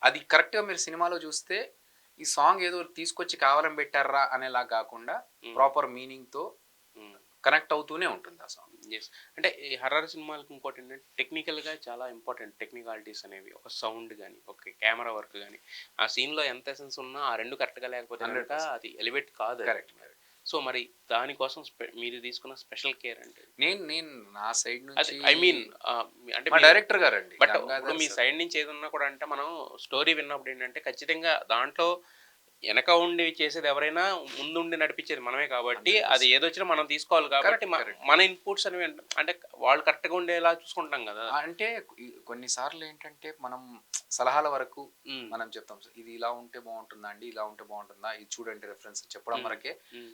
అది కరెక్ట్‌గా మీరు సినిమాలో చూస్తే, ఈ సాంగ్ ఏదో తీసుకొచ్చి కావాలని పెట్టార్రా అనేలా గాకుండా, హ్మ్. ప్రాపర్ మీనింగ్‌తో హ్మ్. కనెక్ట్ అవుతూనే ఉంటుంది ఆ సాంగ్. యెస్. అంటే ఈ హర్రర్ సినిమాలకి ఇంకోటేంటంటే టెక్నికల్‌గా చాలా ఇంపార్టెంట్ టెక్నికాలిటీస్ అనేవి. ఒక సౌండ్ గాని, ఒక కెమెరా వర్క్ గాని, ఆ సీన్‌లో ఎంత ఎసెన్స్ ఉన్నా ఆ 2 కరెక్ట్‌గా లేకపోతే గనక 100% అది ఎలివేట్ కాదది. కరెక్ట్. సో, మరి దానికోసం మీరు తీసుకున్న స్పెషల్ కేర్ అంటే? నేను నేను నా సైడ్ అది నుంచి ఐ మీన్ అంటే మా మీరు డైరెక్టర్ గారండి బట్ ఇప్పుడు గంగాధర్ మీ సార్. సైడ్ నుంచి ఏదున్నా కూడా అంటే మనం స్టోరీ విన్నప్పుడు ఏంటంటే ఖచ్చితంగా దాంట్లో ఎనక ఉండి చేసేది ఎవరైనా ముందుండి నడిపించేది మనమే కాబట్టి, అది 100% ఏదొచ్చినా మనం తీసుకోవాలి కాబట్టి కరెక్ట్. కరెక్ట్. మన ఇన్‌పుట్స్ అనేవి అంటే వాళ్ళు కరెక్ట్‌గా ఉండేలా చూసుకుంటాం గదా! అంటే కొన్ని సార్లు ఏంటంటే మనం సలహాల వరకు హ్మ్. మనం చెప్తాం. ఇది ఇలా ఉంటే బావుంటుందా అండి? ఇలా ఉంటే బావుంటుందా? ఇది చూడండి రిఫరెన్స్ చెప్పడం హ్మ్. వరకే హ్మ్.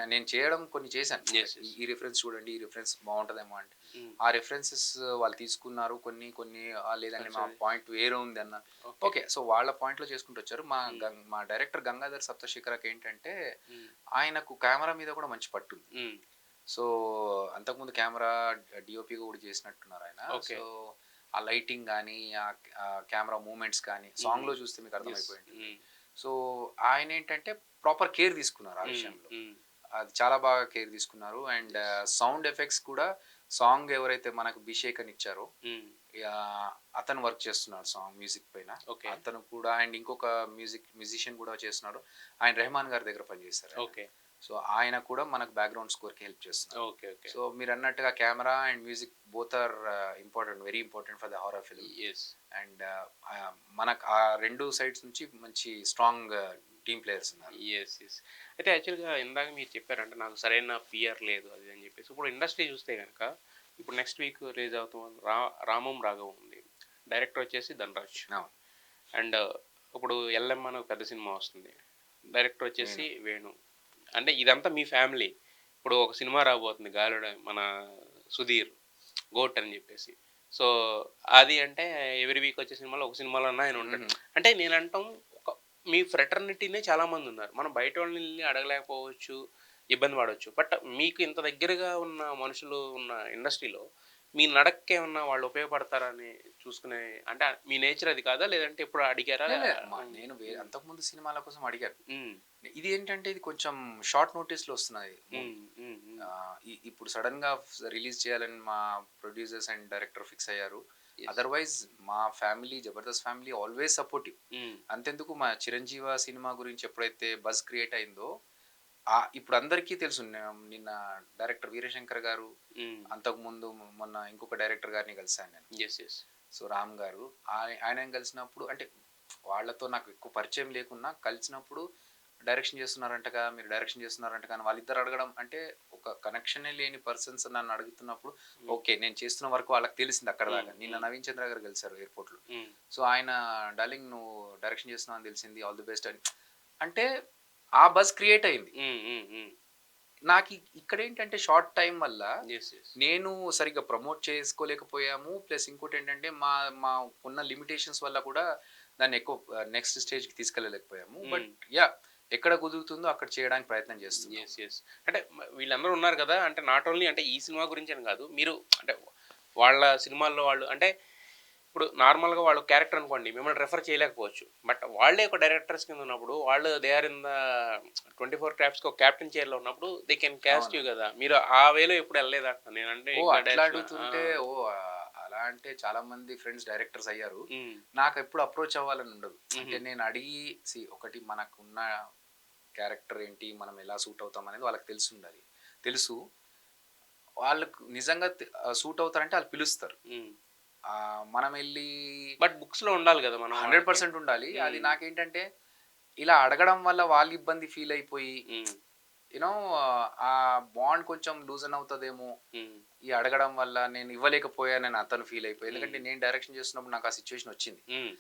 నేను చేయడం కొన్ని చేశాను. యెస్. లైక్ ఈ యెస్. ఈ రిఫరెన్స్ చూడండి. ఈ రిఫరెన్స్ బావుంటదేమో అంటే, హ్మ్. ఆ రిఫరెన్సెస్ వాళ్ళు తీసుకున్నారు. కొన్ని లేదండి మా కన్సిడర్ పాయింట్ వేరే ఉందన్న. ఓకే. ఓకే. సో, వాళ్ళ పాయింట్‌లో చేసుకుంటూ వచ్చారు. హ్మ్. మా డైరెక్టర్ గంగాధర్ సప్తశేఖరకేంటంటే హ్మ్. ఆయనకు కెమెరా మీద కూడా మంచి పట్టుంది. హ్మ్. సో, అంతకుముందు కెమెరా డీఓపీగా కూడా చేసినట్టున్నారాయన. ఓకే. సో, ఆ లైటింగ్ గానీ, కెమెరా మూవ్‌మెంట్స్ కానీ, హ్మ్. సాంగ్‌లో చూస్తే మీకు యెస్. అర్థమైపోయి ఉంటుంది. హ్మ్. సో, ఆయనేంటంటే ప్రాపర్ కేర్ తీసుకున్నారు ఆ హ్మ్. విషయంలో. హ్మ్. అది చాలా బాగా కేర్ తీసుకున్నారు. And yes. సౌండ్ ఎఫెక్ట్స్ కూడా సాంగ్ ఎవరైతే మనకు 'అభిషేకన్' ఇచ్చారో హ్మ్. అతను వర్క్ చేస్తున్నాడు సాంగ్ మ్యూజిక్ పైన. ఓకే. అతను కూడా అండ్ ఇంకొక మ్యూజిషియన్ కూడా చేస్తున్నాడు. ఆయన రెహమాన్ గారి దగ్గర పనిచేశారు ఆయన. ఓకే. సో, ఆయన కూడా మనకు బ్యాక్‌గ్రౌండ్ స్కోర్‌కి హెల్ప్ చేస్తున్నారు. ఓకే. ఓకే. సో, మీరన్నట్టుగా camera and music both are very important for the horror film. Yes. And మనకు ఆ 2 సైడ్స్ నుంచి మంచి స్ట్రాంగ్ టీమ్ ప్లేయర్స్ ఉన్నారు. యెస్. యెస్. అయితే యాక్చువల్‌గా ఇందాక మీరు చెప్పారంటే నాకు సరైన పిఆర్ లేదు అది అని చెప్పేసి. ఇప్పుడు ఇండస్ట్రీ చూస్తే గనక ఇప్పుడు నెక్స్ట్ వీక్ రిలీజ్ అవుతున్న 'రామం రాఘవం' ఉంది. డైరెక్టర్ వచ్చేసి 'ధనరాజ్.' అవును. అండ్ ఇప్పుడు 'ఎల్ఎం' అని ఒక పెద్ద సినిమా వస్తుంది. డైరెక్టర్ వచ్చేసి వేణు. అంటే ఇదంతా మీ ఫ్యామిలీ. ఇప్పుడు ఒక సినిమా రాబోతుంది 'గాలుడ' మన 'సుధీర్' 'గోట్' అని చెప్పేసి. సో, అది అంటే ఎవ్రీ వీక్ వచ్చే సినిమాలో ఒక సినిమాలోన్నా ఆయన ఉంటాడు. అంటే నేనంటాం ఒక మీ ఫ్రెటర్నిటీనే చాలామందున్నారు. మనం బయటోళ్ళనెళ్లి అడగలేకపోవచ్చు, ఇబ్బంది పడొచ్చు. బట్ మీకు ఇంత దగ్గరగా ఉన్న మనుషులు ఉన్న ఇండస్ట్రీలో మీ నడకకేమన్నా వాళ్ళు ఉపయోగపడతారని చూసుకునే అంటే మీ నేచర్ అది కాదా? లేదంటే ఎప్పుడు అడిగారా? లే, లే, హ్మ్. నేను హ్మ్. అంతకుముందు సినిమాల కోసం అడిగాను. హ్మ్. ఇది ఏంటంటే ఇది కొంచెం షార్ట్ నోటీస్‌లో వస్తున్నది మూవీ. హ్మ్. హ్మ్. హ్మ్. ఇప్పుడు సడన్‌గా రిలీజ్ చేయాలని మా ప్రొడ్యూసర్స్ అండ్ డైరెక్టర్ ఫిక్స్ అయ్యారు. యెస్. అదర్‌వైజ్ మా family 'Jabardasth' family always supportive. హ్మ్. అంతెందుకు మా 'చిరంజీవ' సినిమా గురించి ఎప్పుడైతే బజ్ క్రియేట్ అయిందో ఇప్పుడు అందరికీ తెలుసు. నిన్న డైరెక్టర్ వీరశంకర్ గారు, హ్మ్. అంతకుముందు మొన్న ఇంకొక డైరెక్టర్ గారిని కలిసాను నేను. యెస్. యెస్. సో, రామ్ గారు. ఆయనని కలిసినప్పుడు అంటే వాళ్ళతో నాకు ఎక్కువ పరిచయం లేకున్నా కలిసినప్పుడు డైరెక్షన్ చేస్తున్నారంటగా, మీరు డైరెక్షన్ చేస్తున్నారంటగా అని వాళ్ళిద్దరు అడగడం అంటే ఒక కనెక్షనే లేని పర్సన్స్ నన్ను అడుగుతున్నప్పుడు హ్మ్. ఓకే. నేను చేస్తున్న వరకు వాళ్ళకి తెలిసింది అక్కడిదాకా. హ్మ్. నిన్న హ్మ్. నవీన్ చంద్ర గారు కలిసారు ఎయిర్‌పోర్ట్‌లో. హ్మ్. సో, ఆయన డార్లింగ్ నువ్వు డైరెక్షన్ చేస్తున్నావు అని తెలిసింది. ఆల్ ది బెస్ట్ అని. అంటే ఆ బజ్ క్రియేట్ అయింది. హ్మ్. హ్మ్. హ్మ్. ఇక్కడేంటంటే షార్ట్ టైమ్ వల్ల యెస్. యెస్. నేను సరిగ్గా ప్రమోట్ చేసుకోలేకపోయాము. ప్లస్ ఇంకోటేంటంటే మాకున్న లిమిటేషన్స్ వల్ల కూడా దాన్ని ఎక్కువ నెక్స్ట్ స్టేజ్‌కి తీసుకెళ్ళలేకపోయాము. హ్మ్. But yeah! ఎక్కడ కుదురుతుందో అక్కడ చేయడానికి ప్రయత్నం చేస్తున్నాం. యెస్. యెస్. అంటే వీళ్ళందరూ ఉన్నారు కదా! అంటే నాట్ ఓన్లీ అంటే ఈ సినిమా గురించని కాదు. మీరు అంటే వాళ్ళ సినిమాల్లో వాళ్ళు అంటే ఇప్పుడు నార్మల్‌గా వాళ్ళు క్యారెక్టర్ అనుకోండి. మిమ్మల్ని రిఫర్ చేయలేకపోవచ్చు. బట్ వాళ్ళే ఒక డైరెక్టర్స్ కింద ఉన్నప్పుడు వాళ్ళు దే ఆర్ ఇన్ ద 24 క్రాఫ్ట్స్‌కి ఒక కెప్టెన్ చైర్‌లో ఉన్నప్పుడు దే కెన్ కాస్ట్ అవును. యూ గదా! మీరు ఆ వేలో ఎప్పుడు ఎళ్ళలేదంటున్నా నేనంటే ఇంకా అట్లా డైరెక్షన్ ఆ! అడుగుతుంటే అలా అంటే చాలా మంది ఫ్రెండ్స్ డైరెక్టర్స్ అయ్యారు. హ్మ్. నాకెప్పుడు అప్రోచ్ అవ్వాలని ఉండదు. హుహు. అంటే నేను అడిగి ఒకటి మనకున్న క్యారెక్టర్ ఏంటి? మనం ఎలా సూట్ అవుతాం అనేది వాళ్ళకి తెలిసుండాలి. తెలుసు. వాళ్ళకు నిజంగా సూట్ అవుతారంటే ఆళ్ళు పిలుస్తారు. హ్మ్. మనమెళ్ళి బట్ బుక్స్‌లో ఉండాలి గదా! మనం వాళ్ళకి. 100% ఉండాలి. అది హ్మ్. నాకేంటంటే ఇలా అడగడం వల్ల వాళ్ళు ఇబ్బంది ఫీల్ అయిపోయి హ్మ్. యూ నో ఆ బాండ్ కొంచెం లూజన్ అవుతదేమో. హ్మ్. ఈ అడగడం వల్ల నేను ఇవ్వలేకపోయానని అతను ఫీల్ అయిపోయి. హ్మ్. ఎందుకంటే నేను డైరెక్షన్ చేస్తున్నప్పుడు నాకు ఆ సిట్యుయేషన్ వచ్చింది. హ్మ్.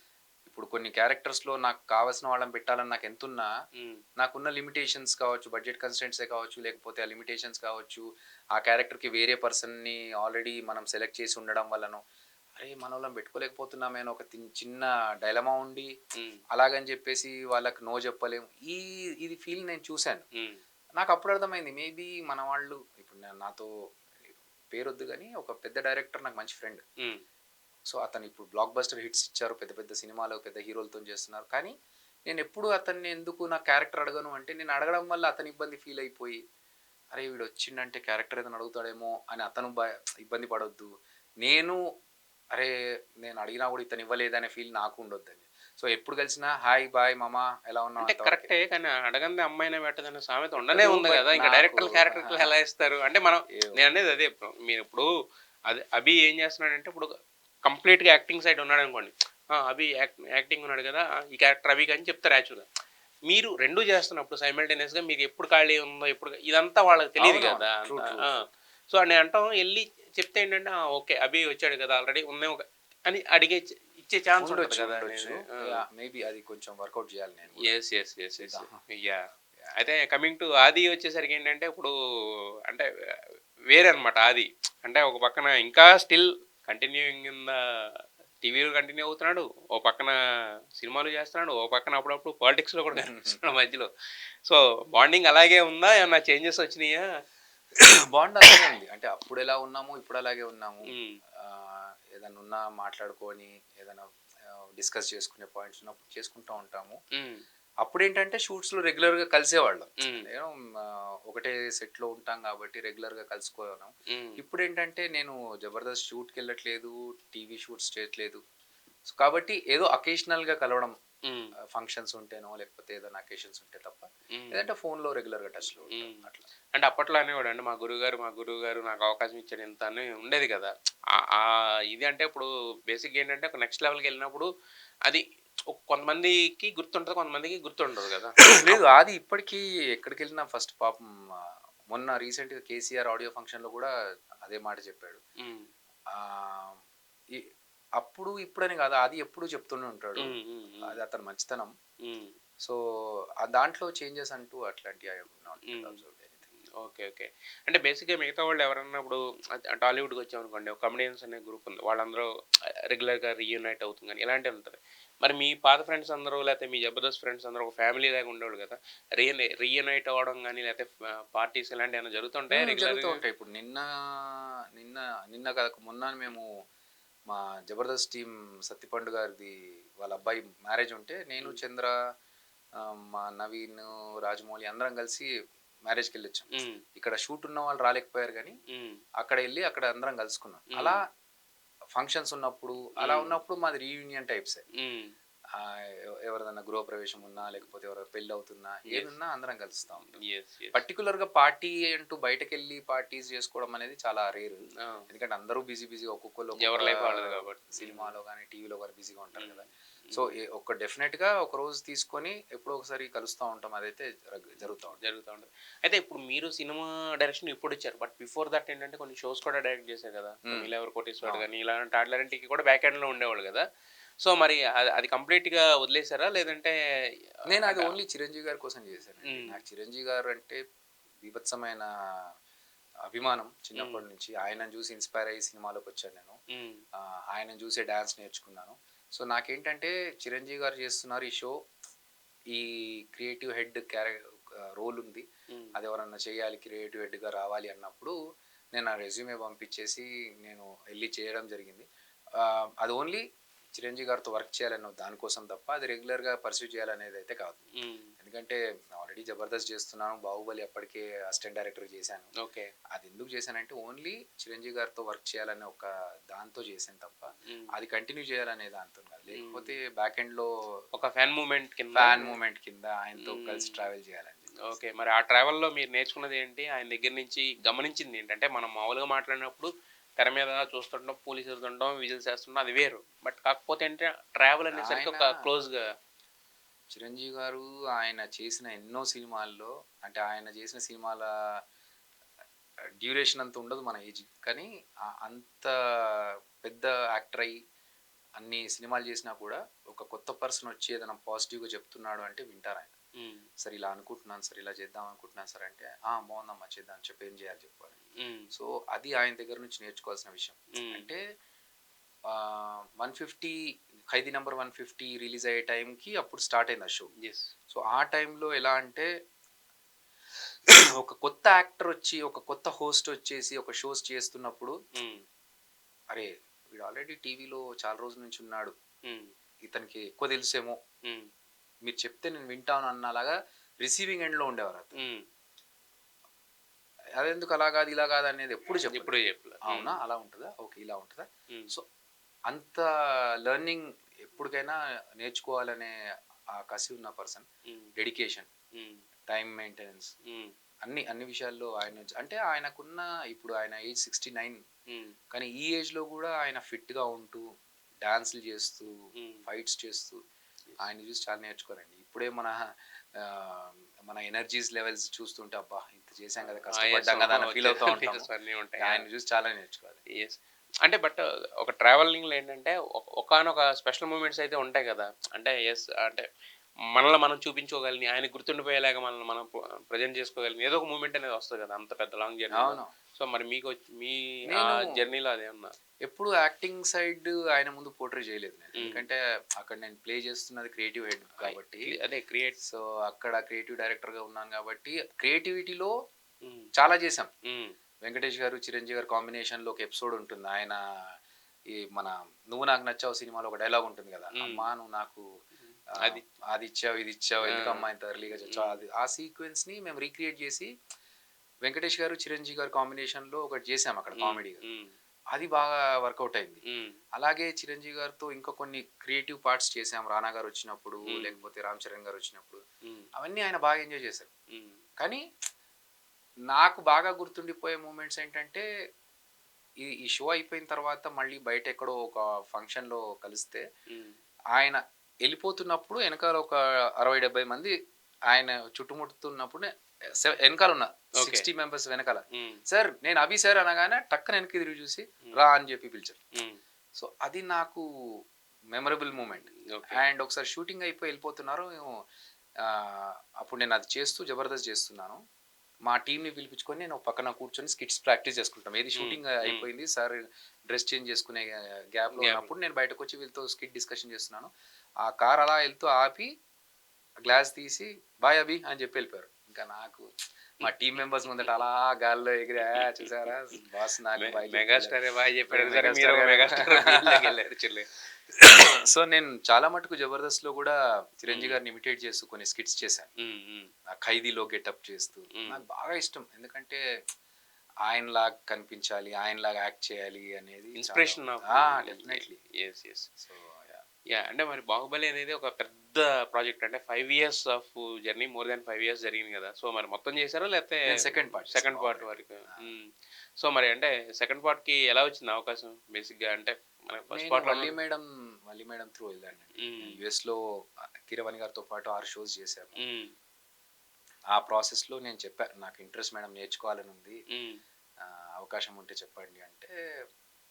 ఇప్పుడు కొన్ని క్యారెక్టర్స్‌లో నాకు కావాల్సిన వాళ్ళని పెట్టాలని నాకెంతున్నా, హ్మ్. నాకున్న లిమిటేషన్స్ కావచ్చు, బడ్జెట్ కన్‌స్ట్రెయింట్సే కావచ్చు, లేకపోతే ఆ లిమిటేషన్స్ కావచ్చు, ఆ క్యారెక్టర్‌కి వేరే పర్సన్‌ని ఆల్రెడీ మనం సెలెక్ట్ చేసి ఉండడం వల్లనో, అరే! మనోళ్ళని పెట్టుకోలేకపోతున్నామే అని ఒక చిన్న డైలమా ఉండి, హ్మ్. అలాగని చెప్పేసి వాళ్ళకి నో చెప్పలేము. ఇది ఫీల్ నేను చూసాను. హ్మ్. నాకప్పుడు అర్థమైంది. మేబీ మన వాళ్ళు ఇప్పుడు నాతో పేరొద్దు గానీ, ఒక పెద్ద డైరెక్టర్ నాకు మంచి ఫ్రెండ్. హ్మ్. సో, అతను ఇప్పుడు బ్లాక్ బస్టర్ హిట్స్ ఇచ్చారు. పెద్ద పెద్ద సినిమాలు, పెద్ద హీరోలతోని చేస్తున్నారు. కానీ, నేనెప్పుడు అతన్ని ఎందుకు నా క్యారెక్టర్ అడగను అంటే, నేను అడగడం వల్ల అతను ఇబ్బంది ఫీల్ అయిపోయి, అరే! వీడొచ్చిండంటే క్యారెక్టర్ ఏదైనా అడుగుతాడేమో అని అతను ఇబ్బంది పడొద్దు. నేను అరే! నేను అడిగినా గూడా ఇతను ఇవ్వలేదనే ఫీల్ నాకు ఉండొద్దని. సో, ఎప్పుడు కలిసినా హాయ్, బాయ్, మామ ఎలా ఉన్నావు అంటే అంతవరకే. కరెక్టే. కానీ అడగందే అమ్మాయినే పెట్టదనే సామెత ఉండనే పెట్టదు. ఉంది బట్ గదా! ఇంక నాకు డైరెక్టర్లు క్యారెక్టర్‌లు ఎలా ఇస్తారు? అంటే మనం ఏమో. నేననేది అదే మీరిప్పుడు అది అభి ఏం చేస్తున్నాడంటే ఇప్పుడు కంప్లీట్‌గా యాక్టింగ్ సైడ్ ఉన్నాడనుకోండి. ఆ! అభి యాక్టింగ్ ఉన్నాడు గదా! ఈ క్యారెక్టర్ అభికి అని చెప్తారు యాక్చువల్‌గా. మీరు 2 చేస్తున్నప్పుడు సైమల్టేనియస్‌గా మీకు ఎప్పుడు ఖాళీ ఉందో ఎప్పుడు ఇదంతా వాళ్ళకి తెలీదు అవునవును. గదా! ట్రూ, అంతా. ట్రూ, ఆ! ట్రూ. సో, నేను అంటాం ఎళ్లి చెప్తే ఏంటంటే ఆ! ఓకే. అభి వచ్చాడు గదా! ఆల్రెడీ ఉన్నాయి ఒక అని అడిగే ఇచ్చే ఛాన్స్ ఉంటది ఉండొచ్చు. గదా! ఉండొచ్చు. అనేది. ఆ! మేబీ అది కొంచెం వర్కౌట్ చేయాలి నేను గూడా. యెస్. యెస్. యెస్. యెస్. చూద్దాం. యాహ్! యాహ్! అయితే కమింగ్ టు 'ఆది' వచ్చేసరికి ఏంటంటే ఇప్పుడు అంటే వేరే అన్నమాట 'ఆది.' అంటే ఒక పక్కన ఇంకా స్టిల్ కంటిన్యూయింగ్ ఇన్ ద టీవీలో కంటిన్యూ అవుతున్నాడు. ఓ పక్కన సినిమాలు చేస్తున్నాడు. ఓ పక్కన అప్పుడప్పుడు పాలిటిక్స్‌లో కూడా కనిపిస్తున్నాడు మధ్యలో. సో, బాండింగ్ అలాగే ఉందా? ఏమన్నా చేంజెస్ వచ్చినాయా? బాండ్ అలాగే ఉంది. అంటే అప్పుడెలా ఉన్నామో ఇప్పుడు అలాగే ఉన్నాము. హ్మ్. ఏదన్నా ఉన్నా మాట్లాడుకొని ఏదైనా డిస్కస్ చేసుకునే పాయింట్స్ ఉన్నప్పుడు చేసుకుంటా ఉంటాము. హ్మ్. అప్పుడేంటంటే షూట్స్‌లో రెగ్యులర్‌గా కలిసేవాళ్ళం. హ్మ్. నేను ఒకటే సెట్‌లో ఉంటాం కాబట్టి రెగ్యులర్‌గా కలుసుకోవడం. హ్మ్. ఇప్పుడేంటంటే నేను 'జబర్దస్త్' షూట్‌కెళ్ళట్లేదు, టీవీ షూట్స్ చేయట్లేదు. సో, కాబట్టి ఏదో అకేషనల్‌గా కలవడం. హ్మ్. ఫంక్షన్స్ ఉంటేనో లేకపోతే ఏదైనా అకేషన్స్ ఉంటే తప్ప. హ్మ్. లేదంటే ఫోన్‌లో రెగ్యులర్‌గా టచ్‌లో ఉంటాం హ్మ్. అట్లా. అంటే అప్పట్లో అనేవాడండి మా గురువుగారు నాకు అవకాశం ఇచ్చాడు ఇంత అని ఉండేది కదా! ఇది అంటే ఇప్పుడు బేసిక్‌గా ఏంటంటే ఒక నెక్స్ట్ లెవెల్‌కెళ్ళినప్పుడు అది కొంతమందికి గుర్తుంటది. కొంతమందికి గుర్తుండదు కదా! లేదు. ఆది ఇప్పటికీ ఎక్కడికెళ్ళినా ఫస్ట్ పాపం మొన్న రీసెంట్‌గా 'కేసీఆర్' ఆడియో ఫంక్షన్‌లో గూడా అదే మాట చెప్పాడు. హ్మ్. ఆహ్, ఇ అప్పుడు ఇప్పుడని గాదు. ఆది ఎప్పుడూ చెప్తూనే ఉంటాడు. హ్మ్. హ్మ్. హ్మ్. అది అతని మంచితనం. హ్మ్. సో దాంట్లో చేంజెస్ అంటూ అట్లాంటివి I have not observed anything. Okay. Okay. అంటే బేసిక్‌గా మిగతా వాళ్ళు ఎవరన్నా ఇప్పుడు టాలీవుడ్‌కి వచ్చామనుకోండి, ఒక కమెడియన్స్ అనే గ్రూప్ ఉంది. వాళ్ళందరూ రెగ్యులర్‌గా రీయూనైట్ అవుతుంది గాని, ఇలాంటివి ఉంటది. మరి మీ పాత ఫ్రెండ్స్ అందరూ లేకపోతే మీ జబర్దస్త్ ఫ్రెండ్స్ అందరూ ఒక ఫ్యామిలీ లాగా ఉండేవాళ్ళు కదా! రీయూనైట్ అవ్వడం గాని, లేకపోతే పార్టీస్ ఇలాంటివి ఏమైనా జరుగుతుంటాయా జరుగుతూ రెగ్యులర్‌గా? ఉంటాయి. ఇప్పుడు నిన్న నిన్న కాక మొన్న మేము మా జబర్దస్త్ టీమ్ సత్తిపండు గారిది వాళ్ళ అబ్బాయి మ్యారేజ్ ఉంటే నేను, హ్మ్. చంద్ర, మా నవీన్, రాజమౌళి అందరం కలిసి మ్యారేజ్‌కెళ్ళొచ్చాం. హ్మ్. ఇక్కడ షూట్ ఉన్న వాళ్ళు రాలేకపోయారు గానీ, హ్మ్. అక్కడ అందరం కలుసుకున్నాం. హ్మ్. అలా ఫంక్షన్స్ ఉన్నప్పుడు, అలా హ్మ్. ఉన్నప్పుడు మాది రీయూనియన్ టైప్సే. హ్మ్. ఎవరిదన్నా గృహప్రవేశం ఉన్నా, లేకపోతే ఎవరి పెళ్ళవుతున్నా, యెస్. ఏదున్నా అందరం కలుస్తా ఉంటాం. యెస్. యెస్. పర్టిక్యులర్‌గా పార్టీ అంటూ బయటకెళ్ళి పార్టీస్ చేసుకోవడం అనేది చాలా రేర్. ఆ! ఎందుకంటే అందరూ బిజీగా ఒక్కొక్కళ్ళు ఎవరి ఒక్కొక్క లైఫ్ వాళ్ళది కాబట్టి. హ్మ్. సినిమాలో గాని, టీవీలో గాని బిజీగా ఉంటారు హ్మ్. కదా! సో, హ్మ్. డెఫినిట్‌గా ఒక రోజు తీసుకొని ఎప్పుడో ఒకసారి కలుస్తా ఉంటాం. అదైతే జరుగుతా ఉంటది. జరుగుతా ఉంటది. అయితే ఇప్పుడు మీరు సినిమా డైరెక్షన్ ఇప్పుడొచ్చారు. బట్ బిఫోర్ దట్ ఏంటంటే కొన్ని షోస్ కూడా డైరెక్ట్ చేశారు కదా! ఇప్పుడు హ్మ్. 'నీలెవరు కోటీశ్వరుడు' అవును. గాని ఇలాంటి ఆటిలన్నిటికి కూడా బ్యాక్ ఎండ్‌లో ఉండేవాళ్ళు కదా! సో, మరి అది అది కంప్లీట్‌గా వదిలేసారా? లేదంటే నేను అది అంటే ఓన్లీ చిరంజీవి గారి కోసం చేశానండి. హ్మ్. నాకు చిరంజీవి గారు అంటే బీభత్సమైన అభిమానం హ్మ్. చిన్నప్పటి నుంచి. ఆయనను చూసి ఇన్‌స్పైర్ అయ్యి సినిమాలోకొచ్చాను నేను. హ్మ్. ఆయనను చూసే డాన్స్ నేర్చుకున్నాను. సో, నాకేంటంటే చిరంజీవి గారు చేస్తున్నారు ఈ షో. ఈ క్రియేటివ్ హెడ్ రోల్ ఉంది. హ్మ్. అది ఎవరన్నా చేయాలి, క్రియేటివ్ హెడ్‌గా రావాలి అన్నప్పుడు నేను నా రెజ్యూమే పంపించేసి నేను ఎళ్లి చేయడం జరిగింది. అది ఓన్లీ చిరంజీవి గారితో వర్క్ చేయాలన్న దానికోసం తప్ప అది రెగ్యులర్‌గా పర్స్యూ చేయాలనేదైతే కాదు. హ్మ్. ఎందుకంటే ఆల్రెడీ 'జబర్దస్త్' చేస్తున్నాను. 'బాహుబలి' అప్పటికే అసిస్టెంట్ డైరెక్టర్‌గా చేశాను. ఓకే. అది ఎందుకు చేశానంటే ఓన్లీ చిరంజీవి గారితో వర్క్ చేయాలనే ఒక దాంతో చేశాను తప్ప, హ్మ్. అది కంటిన్యూ చేయాలనే దాంతోని కాదు. హ్మ్. లేకపోతే బ్యాక్ ఎండ్‌లో ఒక ఫ్యాన్ మూవ్‌మెంట్ కింద ఫ్యాన్ మూవ్‌మెంట్ కింద ఆయనతో కలిసి హ్మ్. ట్రావెల్ చేయాలని చెప్పేసి. ఓకే. మరి ఆ ట్రావెల్‌లో మీరు నేర్చుకున్నదేంటి? ఆయన దగ్గర నుంచి గమనించిందేంటంటే, మనం మామూలుగా మాట్లాడినప్పుడు తెర మీద చూస్తుంటాం, పూలు ఇసురుతుంటాం, విజిల్స్ ఏస్తుంటాం అది వేరు. బట్ కాకపోతే ఏంటే ట్రావెల్ అనేసరికి ఆయన ఒక క్లోజ్‌గా చిరంజీవి గారు ఆయన చేసిన ఎన్నో సినిమాల్లో అంటే ఆయన చేసిన సినిమాల డ్యూరేషన్ అంత ఉండదు మన ఏజ్‌కి. కానీ అంత పెద్ద యాక్టర్ అయ్యి అన్ని సినిమాలు చేసినా కూడా ఒక కొత్త పర్సన్ వచ్చి ఏదైనా పాజిటివ్‌గా చెప్తున్నాడు అంటే వింటారాయన. హ్మ్. సార్ ఇలా అనుకుంటున్నాను సార్, ఇలా చేద్దాం అనుకుంటున్నాను సార్ అంటే, బావుందమ్మా చేద్దాం చెప్పు ఏం చేయాలో చెప్పు అని. హ్మ్. సో, అది ఆయన దగ్గర నుంచి నేర్చుకోవాల్సిన విషయం. హ్మ్. అంటే 150 'ఖైదీ నంబర్ 150' రిలీజ్ అయ్యే టైంకి అప్పుడు స్టార్ట్ అయింది ఆ షో. యెస్. సో, ఆ టైంలో ఎలా అంటే ఒక కొత్త యాక్టర్ వచ్చి, ఒక కొత్త హోస్ట్ వచ్చేసి ఒక షోస్ చేస్తున్నప్పుడు, హ్మ్. అరే! వీడు ఆల్రెడీ టీవీలో చాలా రోజుల నుంచి ఉన్నాడు. హ్మ్. ఇతనికి ఎక్కువ తెలుసేమో, హ్మ్. మీరు చెప్తే నేను వింటాను అన్నలాగా రిసీవింగ్ ఎండ్‌లో ఉండేవారు అతను. హ్మ్. అదెందుకు అలా కాదు, ఇలా కాదు అనేది ఎప్పుడు ఎప్పుడు చెప్పలేదు. చెప్పలే. హ్మ్. అవునా! అలా ఉంటదా? ఓకే. ఇలా ఉంటదా? హ్మ్. సో, అంత లెర్నింగ్ ఎప్పటికైనా నేర్చుకోవాలనే ఆ కసి ఉన్న పర్సన్. హ్మ్. డెడికేషన్, హ్మ్. టైమ్ మెయింటెనెన్స్ హ్మ్. అన్ని విషయాల్లో అంటే ఆయనకున్న ఇప్పుడు ఆయన ఏజ్ 69. హ్మ్. కానీ ఈ ఏజ్‌లో గూడా ఆయన ఫిట్‌గా ఉంటూ, డాన్స్‌లు చేస్తూ, హ్మ్. ఫైట్స్ చేస్తూ యెస్. ఆయన్ని చూసి చాలా నేర్చుకోవాలండి. ఇప్పుడే ఆహ్, మన ఎనర్జీస్ లెవెల్స్ చూస్తుంటే అబ్బా! ఇంత చేశాం కదా! కష్టపడ్డాం ఆయాసం కదా! అని ఫీల్ అవుతా ఉంటాము. నీరసం అన్నీ ఉంటాయి. ఆ! ఆయన్ని చూసి చాలా నేర్చుకోవాలి. యెస్. అంటే బట్ ఒక ట్రావెలింగ్‌లో ఏంటంటే ఒకానొక స్పెషల్ మూమెంట్స్ అయితే ఉంటాయి గదా! అంటే యెస్ అంటే మనల్ని మనం చూపించుకోగలిని, ఆయనకి గుర్తుండిపోయేలాగా మనల్ని మనం ప్రెజెంట్ చేసుకోగలిగిన ఏదో ఒక మూమెంట్ అనేది వస్తది గదా! అంత పెద్ద లాంగ్ జర్నీలో. అవును. సో, మరి మీ ఆ నేను జర్నీలో అదేమన్నా ఎప్పుడు యాక్టింగ్ సైడ్ ఆయన ముందు పోర్ట్రే చేయలేదు నేను. హ్మ్. ఎందుకంటే అక్కడ నేను ప్లే చేస్తున్నది క్రియేటివ్ హెడ్ కాబట్టి. అదే క్రియేట్ సో, అక్కడ క్రియేటివ్ డైరెక్టర్‌గా ఉన్నాను కాబట్టి క్రియేటివిటీలో హ్మ్. చాలా చేశాం. హ్మ్. వెంకటేష్ గారు, చిరంజీవి గారు కాంబినేషన్‌లో ఒక ఎపిసోడ్ ఉంటుంది. ఆయన ఈ మన 'నువ్వు నాకు నచ్చావు' సినిమాలో ఒక డైలాగ్ ఉంటుంది గదా! హ్మ్. అమ్మా నువ్వు నాకు అది అదిచ్చావు, ఇదిచ్చావు ఆ! ఎందుకమ్మా ఇంత ఎర్లీ‌గా చచ్చావు హ్మ్. అది ఆ సీక్వెన్స్‌ని మేము రీక్రియేట్ చేసి వెంకటేష్ గారు, చిరంజీవి గారు కాంబినేషన్‌లో ఒకటి చేసాం అక్కడ హ్మ్. కామెడీగా. హ్మ్. అది బాగా వర్కౌట్ అయింది. హ్మ్. అలాగే చిరంజీవి గారితో ఇంకా కొన్ని క్రియేటివ్ పార్ట్స్ చేసాం. 'రానా' గారొచ్చినప్పుడు, హ్మ్. లేకపోతే 'రామ్ చరణ్' గారొచ్చినప్పుడు. హ్మ్. అవన్నీ ఆయన బాగా ఎంజాయ్ చేశారు. హ్మ్. కానీ నాకు బాగా గుర్తుండిపోయే మూమెంట్స్ ఏంటంటే, ఈ షో అయిపోయిన తర్వాత మళ్ళీ బయటెక్కడో ఒక ఫంక్షన్‌లో కలిస్తే, హ్మ్. ఆయన ఎళ్ళిపోతున్నప్పుడు ఎనకాల ఒక 60, 70 మంది ఆయన చుట్టుముడుతున్నప్పుడు ఎనకాలున్న ఓకే. 60 మెంబర్స్ వెనకాల. హ్మ్. "సార్ నేను అభి సార్" అనగానే టక్కన వెనక్కి తిరిగి చూసి, హ్మ్. "రా" అని చెప్పి పిలిచారు. హ్మ్. సో, అది నాకు మెమరబుల్ మూమెంట్. ఓకే. అండ్ ఒకసారి షూటింగ్ అయిపోయి ఎళ్ళిపోతున్నారు. అప్పుడు నేను అది చేస్తూ జబర్దస్త్ చేస్తున్నాను. మా టీమ్‌ని పిలిపించుకొని నేను ఒక పక్కన కూర్చొని స్కిట్స్ ప్రాక్టీస్ చేసుకుంటాం. ఏది షూటింగ్ అయిపోయింది. సార్ డ్రెస్ చేంజ్ చేసుకునే గ్యాప్‌లో గ్యాప్. ఉన్నప్పుడు నేను బయటకొచ్చి వీళ్ళతో స్కిట్ డిస్కషన్ చేస్తున్నాను. ఆ కార్ అలా ఎళ్తూ ఆపి గ్లాస్ తీసి బాయ్ అభి అని చెప్పి వెళ్ళిపోయారు. ఇంకా నాకు మా టీమ్ మెంబర్స్ ముందట అలా గాల్లో ఎగిరా చూసారా బాస్ నాకు బాయ్ మెగాస్టార్ బాయ్ చెప్పాడు సరే, మెగాస్టార్ మీరు గారు. మెగాస్టార్ ఫీల్డ్‌లోకి వెళ్ళారు చెల్లి. సో నేను చాలా మటుకు జబర్దస్త్‌లో కూడా చిరంజీవి గారిని ఇమిటేట్ చేస్తూ కొన్ని స్కిట్స్ చేశాను. ఆ 'ఖైదీలో' గెటప్ చేస్తూ. నాకు బాగా ఇష్టం. ఎందుకంటే ఆయనలాగా కనిపించాలి, ఆయనలాగా యాక్ట్ చేయాలి అనేది inspiration of definitely. Yes yes. So yeah! అంటే మరి 'బాహుబలి' అనేది ఒక పెద్ద ప్రాజెక్ట్. అంటే 5 years of journey, more than 5 years జరిగింది కదా! సో మరి మొత్తం చేసారా? లేకపోతే నేను సెకండ్ పార్ట్ సెకండ్ పార్ట్ వరకు. సో మరి అంటే సెకండ్ పార్ట్‌కి ఎలా వచ్చింది అవకాశం బేసిక్‌గా? అంటే మనకి ఫస్ట్ నేను పార్ట్‌లో వల్లి మేడం త్రూ వెళ్ళానండి. యూఎస్‌లో కీరవాణి గారితో పాటు 6 షోస్ చేశాము. ఆ ప్రాసెస్‌లో నేను చెప్పాను. నాకు ఇంట్రెస్ట్ మేడం నేర్చుకోవాలని ఉంది. అవకాశం ఉంటే చెప్పండి అంటే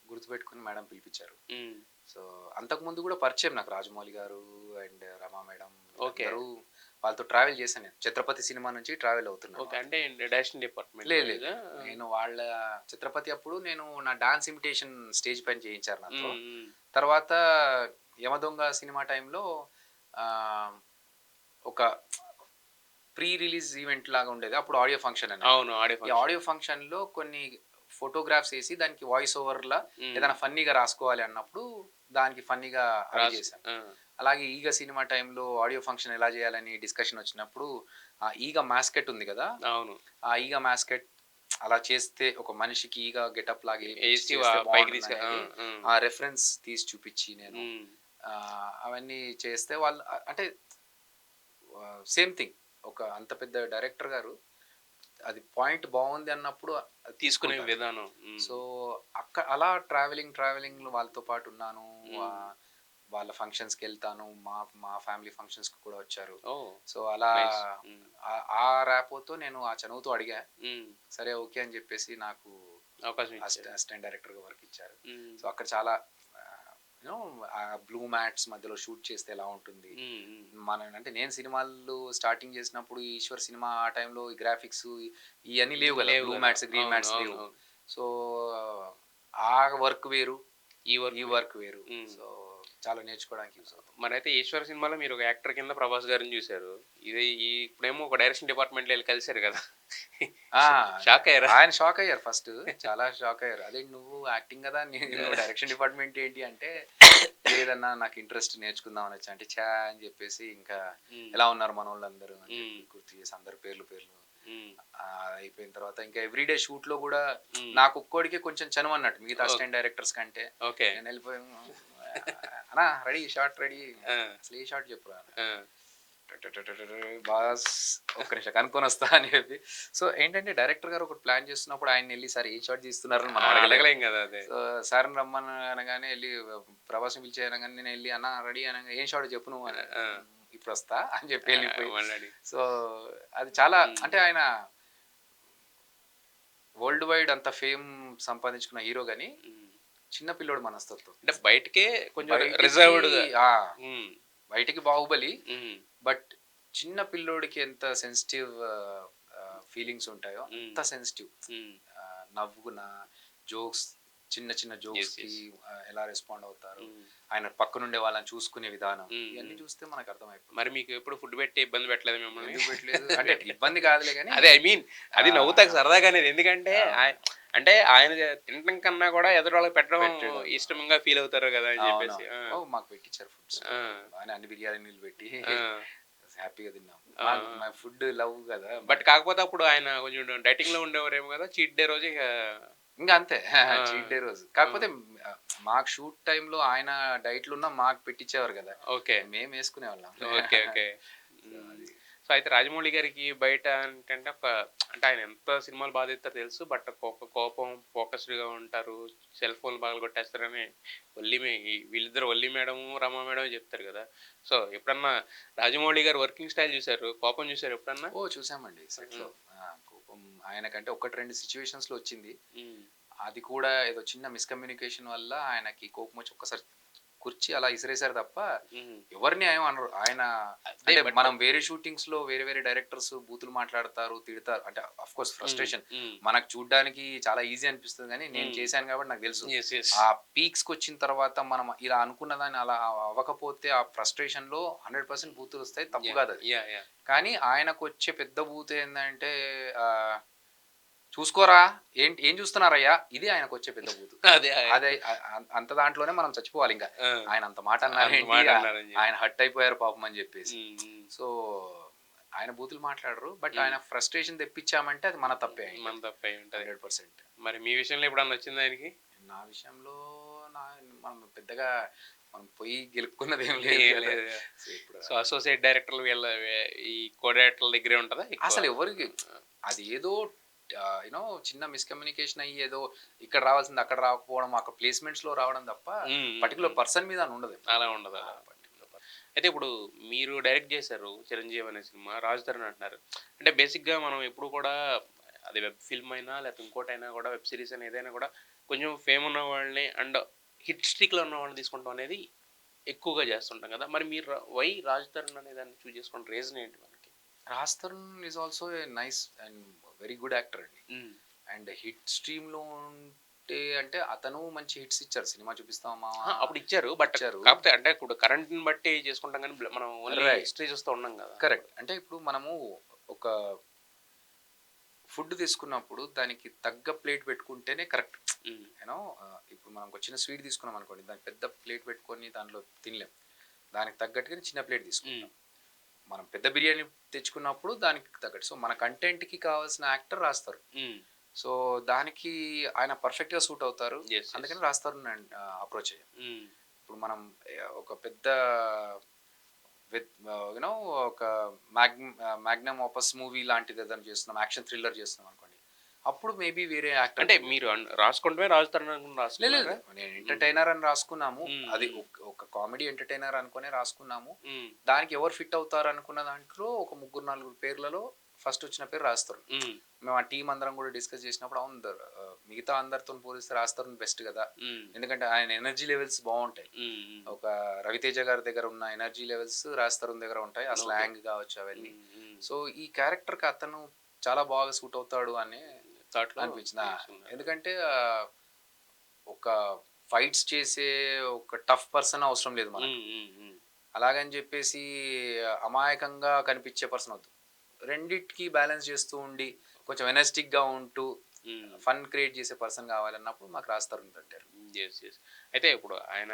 గుర్తుపెట్టుకొని మేడం పిలిపించారు. సో అంతకుముందు కూడా పరిచయం నాకు రాజమౌళి గారు అండ్ రమా మేడం. ఓకే. అందరూ వాళ్ళతో ట్రావెల్ చేశాను నేను. 'ఛత్రపతి' సినిమా నుంచి ట్రావెల్ అవుతున్నాను. ఓకే. అంటే డైరెక్షన్ డిపార్ట్‌మెంట్ లేదు లేదు. నేను వాళ్ళ 'ఛత్రపతి' అప్పుడు నేను నా డాన్స్ ఇమిటేషన్ స్టేజ్ పైన చేయించారు నాతో. తర్వాత 'యమదొంగ' సినిమా టైంలో ఒక ప్రీ రిలీజ్ ఈవెంట్ లాగా ఉండేది. అప్పుడు ఆడియో ఫంక్షన్ అని. అవును. ఈ ఆడియో ఫంక్షన్‌లో కొన్ని ఫోటోగ్రాఫ్స్ ఏసి దానికి వాయిస్ ఓవర్‌లా ఏదైనా ఫన్నీగా రాసుకోవాలి అన్నప్పుడు దానికి ఫన్నీగా అది చేశాను. అలాగే 'ఈగ' సినిమా టైంలో ఆడియో ఫంక్షన్ ఎలా చేయాలని డిస్కషన్ వచ్చినప్పుడు ఆ 'ఈగ' మాస్కెట్ ఉంది కదా! అవును. ఆ 'ఈగ' మాస్కెట్ అలా చేస్తే ఒక మనిషికి ఈగ గెటప్ లాగా ఏసి చేస్తే పైకి తీసుకు బాగుంటుందనేది ఆ రెఫరెన్స్ తీసి చూపించి నేను అవన్నీ చేస్తే వాళ్ళు అంటే సేమ్ థింగ్. ఒక అంత పెద్ద డైరెక్టర్ గారు అది పాయింట్ బాగుంది అన్నప్పుడు అది తీసుకునే తీసుకుంటారు. విధానం. సో అలా ట్రావెలింగ్ వాళ్ళతో పాటు ఉన్నాను. వాళ్ళ ఫంక్షన్స్‌కి వెళ్తాను. మా మా ఫ్యామిలీ ఫంక్షన్స్‌కి కూడా వచ్చారు. ఓహ్! సో అలా నైస్. ఆ ర్యాపోతో నేను ఆ చనువుతో అడిగా. సరే ఓకే అని చెప్పేసి నాకు అవకాశం ఇచ్చారు. అసిస్టెంట్ డైరెక్టర్‌గా వర్క్ ఇచ్చారు. సో అక్కడ చాలా ఆ బ్లూ మ్యాట్స్ మధ్యలో షూట్ చేస్తే ఎలా ఉంటుంది. అంటే నేను సినిమాలు స్టార్టింగ్ చేసినప్పుడు ఈశ్వర్ సినిమా ఆ టైంలో ఈ గ్రాఫిక్స్ ఇవన్నీ లేవు కదా. బ్లూ మ్యాట్స్, గ్రీన్ మ్యాట్స్ లేవు. సో ఆ వర్క్ వేరు, ఈ వర్క్ వేరు. సో చాలా నేర్చుకోవడానికి యూజ్ అవుతుంది. మరైతే 'ఈశ్వర్' సినిమాలో మీరు ఒక యాక్టర్ కింద ప్రభాస్ గారిని చూసారు. ఇప్పుడేమో ఒక డైరెక్షన్ డిపార్ట్మెంట్‌లో వెళ్లి కలిసారు కదా! షాక్ అయ్యారా? ఆయన షాక్ అయ్యారు ఫస్ట్. చాలా షాక్ అయ్యారు. అదేంటి నువ్వు యాక్టింగ్ కదా! నువ్వు డైరెక్షన్ డిపార్ట్మెంట్ ఏంటి అంటే, లేదన్నా నాకు ఇంట్రెస్ట్ నేర్చుకుందాం అని వచ్చా. అంటే ఛా అని చెప్పేసి ఇంకా ఎలా ఉన్నారు మనోళ్ళందరూ అని చెప్పి గుర్తు చేసి అందరి పేర్లు అయిపోయిన తర్వాత ఇంకా ఎవ్రీడే షూట్ లో కూడా నాకు ఒక్కోడికే కొంచెం చనువు అన్నట్టు మిగతా అసిస్టెంట్ డైరెక్టర్స్ కంటే. నేను వెళ్ళిపోయాను అన్నా రెడీ షార్ట్ రెడీ అసలు ఏ షార్ట్ చెప్పురా బాస్ ఒక్క నిమిషం కనుక్కొని వస్తా అని చెప్పి. సో ఏంటంటే డైరెక్టర్ గారు ఒకటి ప్లాన్ చేస్తున్నప్పుడు ఆయన వెళ్ళి సార్ ఏ షార్ట్ తీస్తున్నారని మనం అడగలేం కదా. అదే సో సార్ని రమ్మని అనగానే వెళ్ళి ప్రభాస్ని పిలిచి అనగానే నేను వెళ్ళి అన్న రెడీ అనగా ఏం షార్ట్ చెప్పు నువ్వు అని ఇప్పుడు వస్తా అని చెప్పి వెళ్ళిపోయి. సో అది చాలా అంటే ఆయన వరల్డ్ వైడ్ అంత ఫేమ్ సంపాదించుకున్న హీరో గాని చిన్న పిల్లోడు మనస్తత్వం. అంటే బయటకే కొంచెం రిజర్వ్డ్. బయటికి బాహుబలి, బట్ చిన్న పిల్లోడికి ఎంత సెన్సిటివ్ ఫీలింగ్స్ ఉంటాయో అంత సెన్సిటివ్. నవ్వున జోక్స్, చిన్న చిన్న జోక్స్ కి ఎలా రెస్పాండ్ అవుతారు, ఆయన పక్కనుండే వాళ్ళని చూసుకునే విధానం ఇవన్నీ చూస్తే మనకు అర్థమైపోతుంది. మరి మీకు ఎప్పుడు ఫుడ్ పెట్టి ఇబ్బంది పెట్టలేదు మిమ్మల్ని? పెట్టలేదు అంటే ఇబ్బంది కాదులే కానీ అదే ఐ మీన్ అది నవ్వుతాకు సరదాగానేది. ఎందుకంటే అంటే ఆయన తినడం కన్నా కూడా ఎదురు వాళ్ళకి పెట్టడం ఇష్టంగా ఫీల్ అవుతారు కదా అని చెప్పేసి మాకు పెట్టించారు ఫుడ్స్. అన్ని బిర్యానీలు పెట్టి హ్యాపీగా తిన్నాం. మా ఫుడ్ లవ్ కదా. బట్ కాకపోతే అప్పుడు ఆయన కొంచెం డైటింగ్ లో ఉండేవారేమో కదా. చీట్ డే రోజు ఇంకా అంతే చీట్ డే రోజు. కాకపోతే మాకు షూట్ టైంలో ఆయన డైట్ లో ఉన్నా మాకు పెట్టించేవారు కదా. ఓకే, మేము వేసుకునే వాళ్ళం. Okay okay. సో అయితే రాజమౌళి గారికి బయట అంటే అంటే ఆయన ఎంత సినిమాలు బాగా తీస్తారో తెలుసు. బట్ కోపం ఫోకస్డ్గా ఉంటారు, సెల్ ఫోన్ బాగా కొట్టేస్తారని వీళ్ళిద్దరు వల్లి మేడం రమా మేడం చెప్తారు కదా. సో ఎప్పుడన్నా రాజమౌళి గారు వర్కింగ్ స్టైల్ చూసారు, కోపం చూసారు ఎప్పుడన్నా? చూసామండి సెట్ లో. కోపం ఆయనకంటే ఒకటి రెండు సిచ్యువేషన్స్ లో వచ్చింది. అది కూడా ఏదో చిన్న మిస్కమ్యూనికేషన్ వల్ల ఆయనకి కోపం వచ్చి ఒక్కసారి కుర్చీ అలా ఇసిరేశారు తప్ప హ్మ్. ఎవరిని ఏం అనరు. ఆయన అదే అంటే బట్ మనం వేరే షూటింగ్స్ లో వేరే వేరే డైరెక్టర్స్ బూతులు మాట్లాడతారు, తిడతారు. అంటే ఆఫ్ కోర్స్ హ్మ్. ఫ్రస్ట్రేషన్ హ్మ్. మనకు చూడ్డానికి చాలా ఈజీ అనిపిస్తుంది కానీ నేను హ్మ్. చేశాను కాబట్టి నాకు తెలుసు. యెస్. యెస్. ఆ పీక్స్ కి వచ్చిన తర్వాత మనం ఇలా అనుకున్న దాన్ని అలా అవ్వకపోతే ఆ ఫ్రస్ట్రేషన్ లో 100% బూతులు వస్తాయి. తప్పు యాహ్! కాదు అది. యాహ్! యాహ్! కానీ ఆయనకు వచ్చే పెద్ద బూత్ ఏంటంటే చూసుకోరా ఏంటి ఏం చూస్తున్నారయ్యా ఇది ఆయనకు వచ్చే పెద్ద బూతు. అదే. అదే అంత దాంట్లోనే మనం చచ్చిపోవాలి ఇంకా. ఆ! ఆయన అంత మాట అంత అన్నారేంటి? మాట అన్నారని చెప్పి. ఆయన హర్ట్ అయిపోయారు పాపం అని చెప్పేసి. హ్మ్. హ్మ్. సో, ఆయన బూతులు మాట్లాడరు. బట్ హ్మ్. ఆయన ఫ్రస్ట్రేషన్ తెప్పించామంటే అది మన తప్పే మన అయ్యుంటది. తప్పే ఉంటది. 100%. మరి మీ విషయంలో ఎప్పుడన్నా వచ్చిందా ఆయనకి? నా విషయంలో నా మనం పెద్దగా మనం పోయి గెలుక్కున్నదేం లేదు ఏం కదా! లేదు. సో, ఇప్పుడు సో, అసోసియేట్ డైరెక్టర్లు ఈ కో డైరెక్టర్ల దగ్గరే ఉంటదా ఎక్కువ? అసలు ఎవరికి అది ఏదో చిన్న మిస్‌కమ్యూనికేషన్ అయ్యి ఏదో ఇక్కడ రావాల్సింది అక్కడ రాకపోవడం, అక్కడ ప్లేస్‌మెంట్స్‌లో రావడం తప్ప హ్మ్. హ్మ్. పర్టిక్యులర్ హ్మ్. పర్సన్ మీద అని ఉండదు. అలా ఉండదు. అలా. పర్టిక్యులర్ అయితే ఇప్పుడు మీరు డైరెక్ట్ చేశారు 'చిరంజీవి' అనే సినిమా. 'రాజ్ తరుణ్' అంటున్నారు. అంటే బేసిక్‌గా మనం ఎప్పుడు కూడా అది వెబ్ ఫిల్మ్ అయినా లేకపోతే ఇంకోటైనా కూడా వెబ్ సీరీస్ అయినా ఏదైనా కూడా కొంచెం ఫేమ్ ఉన్న వాళ్ళని అండ్ హిట్ స్ట్రీక్‌లో ఉన్న వాళ్ళని తీసుకుంటాం అనేది ఎక్కువగా చేస్తుంటాం కదా! మరి మీరు 'రాజ్ తరుణ్' అనే దాన్ని చూజ్ చేసుకున్న రీజన్ ఏంటి మనకి? 'Raj Tarun' is also a nice and very good actor అండి. హ్మ్. అండ్ హిట్ స్ట్రీమ్‌లో ఉంటే అంటే అతను మంచి హిట్స్ ఇచ్చారు. 'సినిమా చూపిస్తావా మామ' అహా! అప్పుడు ఇచ్చారు. బట్ ఇచ్చారు. కాకపోతే అంటే ఇప్పుడు కరెంట్‌ని బట్టి చేసుకుంటాం గానీ మనం ఓన్లీ రైట్. హిస్టరీ చూస్తూ ఉన్నాం కదా! కరెక్ట్. అంటే ఇప్పుడు మనము ఒక ఫుడ్ తీసుకున్నప్పుడు దానికి తగ్గ ప్లేట్ పెట్టుకుంటేనే కరెక్ట్. హ్మ్. ఇప్పుడు మనం ఒక చిన్న స్వీట్ తీసుకున్నాం అనుకోండి. దానికి పెద్ద ప్లేట్ పెట్టుకొని దాంట్లో తినలేం. దానికి తగ్గట్టుగానే చిన్న ప్లేట్ హ్మ్. తీసుకుంటాం. మనం పెద్ద బిర్యానీ తెచ్చుకున్నప్పుడు దానికి తగ్గట్టు. సో, మన కంటెంట్‌కి కావాల్సిన యాక్టర్ రాస్తారు. హ్మ్. సో, దానికి ఆయన పర్ఫెక్ట్‌గా సూట్ అవుతారు. యెస్. యెస్. అందుకని రాస్తారని అప్రోచ్ అయ్యాం. హ్మ్. ఇప్పుడు మనం ఒక పెద్ద యూనో ఒక మాగ్నమ్ ఓపస్ మూవీ లాంటిది ఏదైనా చేస్తున్నాం. యాక్షన్ థ్రిల్లర్ చేస్తున్నాం అనుకోండి. అప్పుడు మేబీ వేరే యాక్టర్ అంటే మీరు రాసుకుంటమే 'రాజ్ తరుణ్' అనుకుని లేదు. రాసుకున్నారా? నేను హ్మ్. ఎంటర్‌టైనర్ అని రాసుకున్నాము. హ్మ్. అది హ్మ్. ఒక కామెడీ ఎంటర్‌టైనర్ అనుకునే రాసుకున్నాము. హ్మ్. దానికి ఎవరు ఫిట్ అవుతారు అనుకున్న దాంట్లో ఒక ముగ్గురు, నలుగురు పేర్లలో ఫస్ట్ వచ్చిన పేరు రాజ్ తరుణ్. హ్మ్. మేము ఆ టీమ్ అందరం కూడా డిస్కస్ చేసినప్పుడు అవును మిగతా అందరితోని పోలిస్తే రాజ్ తరుణ్ బెస్ట్ కదా! హ్మ్. ఎందుకంటే ఆయన ఎనర్జీ లెవెల్స్ బావుంటాయి. హ్మ్. హ్మ్. ఒక 'రవితేజ' గారి దగ్గర ఉన్న ఎనర్జీ లెవెల్స్ రాజ్ తరుణ్ దగ్గర ఉంటాయి. ఆ ఓకే. స్లాంగ్ కావచ్చు అవన్నీ. హ్మ్. హ్మ్. సో, ఈ క్యారెక్టర్‌కి అతను చాలా బాగా సూట్ అవుతాడు అని థాట్‌లో అనిపించింది. తీసుకున్నారు. ఎందుకంటే ఒక ఫైట్స్ చేసే ఒక టఫ్ పర్సన్ అవసరం లేదు మనకు. హ్మ్. హ్మ్. హ్మ్. అలాగని జెప్పేసి అమాయకంగా కనిపించే పర్సన్ వద్దు. రెండిటికి బ్యాలెన్స్ చేస్తూ ఉండి, కొంచెం ఎనర్జిటిక్‌గా ఉంటూ, హ్మ్. ఫన్ క్రియేట్ చేసే పర్సన్ కావాలన్నప్పుడు మాకు రాజ్ తరుణ్ తట్టారు. యెస్. యెస్. అయితే ఇప్పుడు ఆయన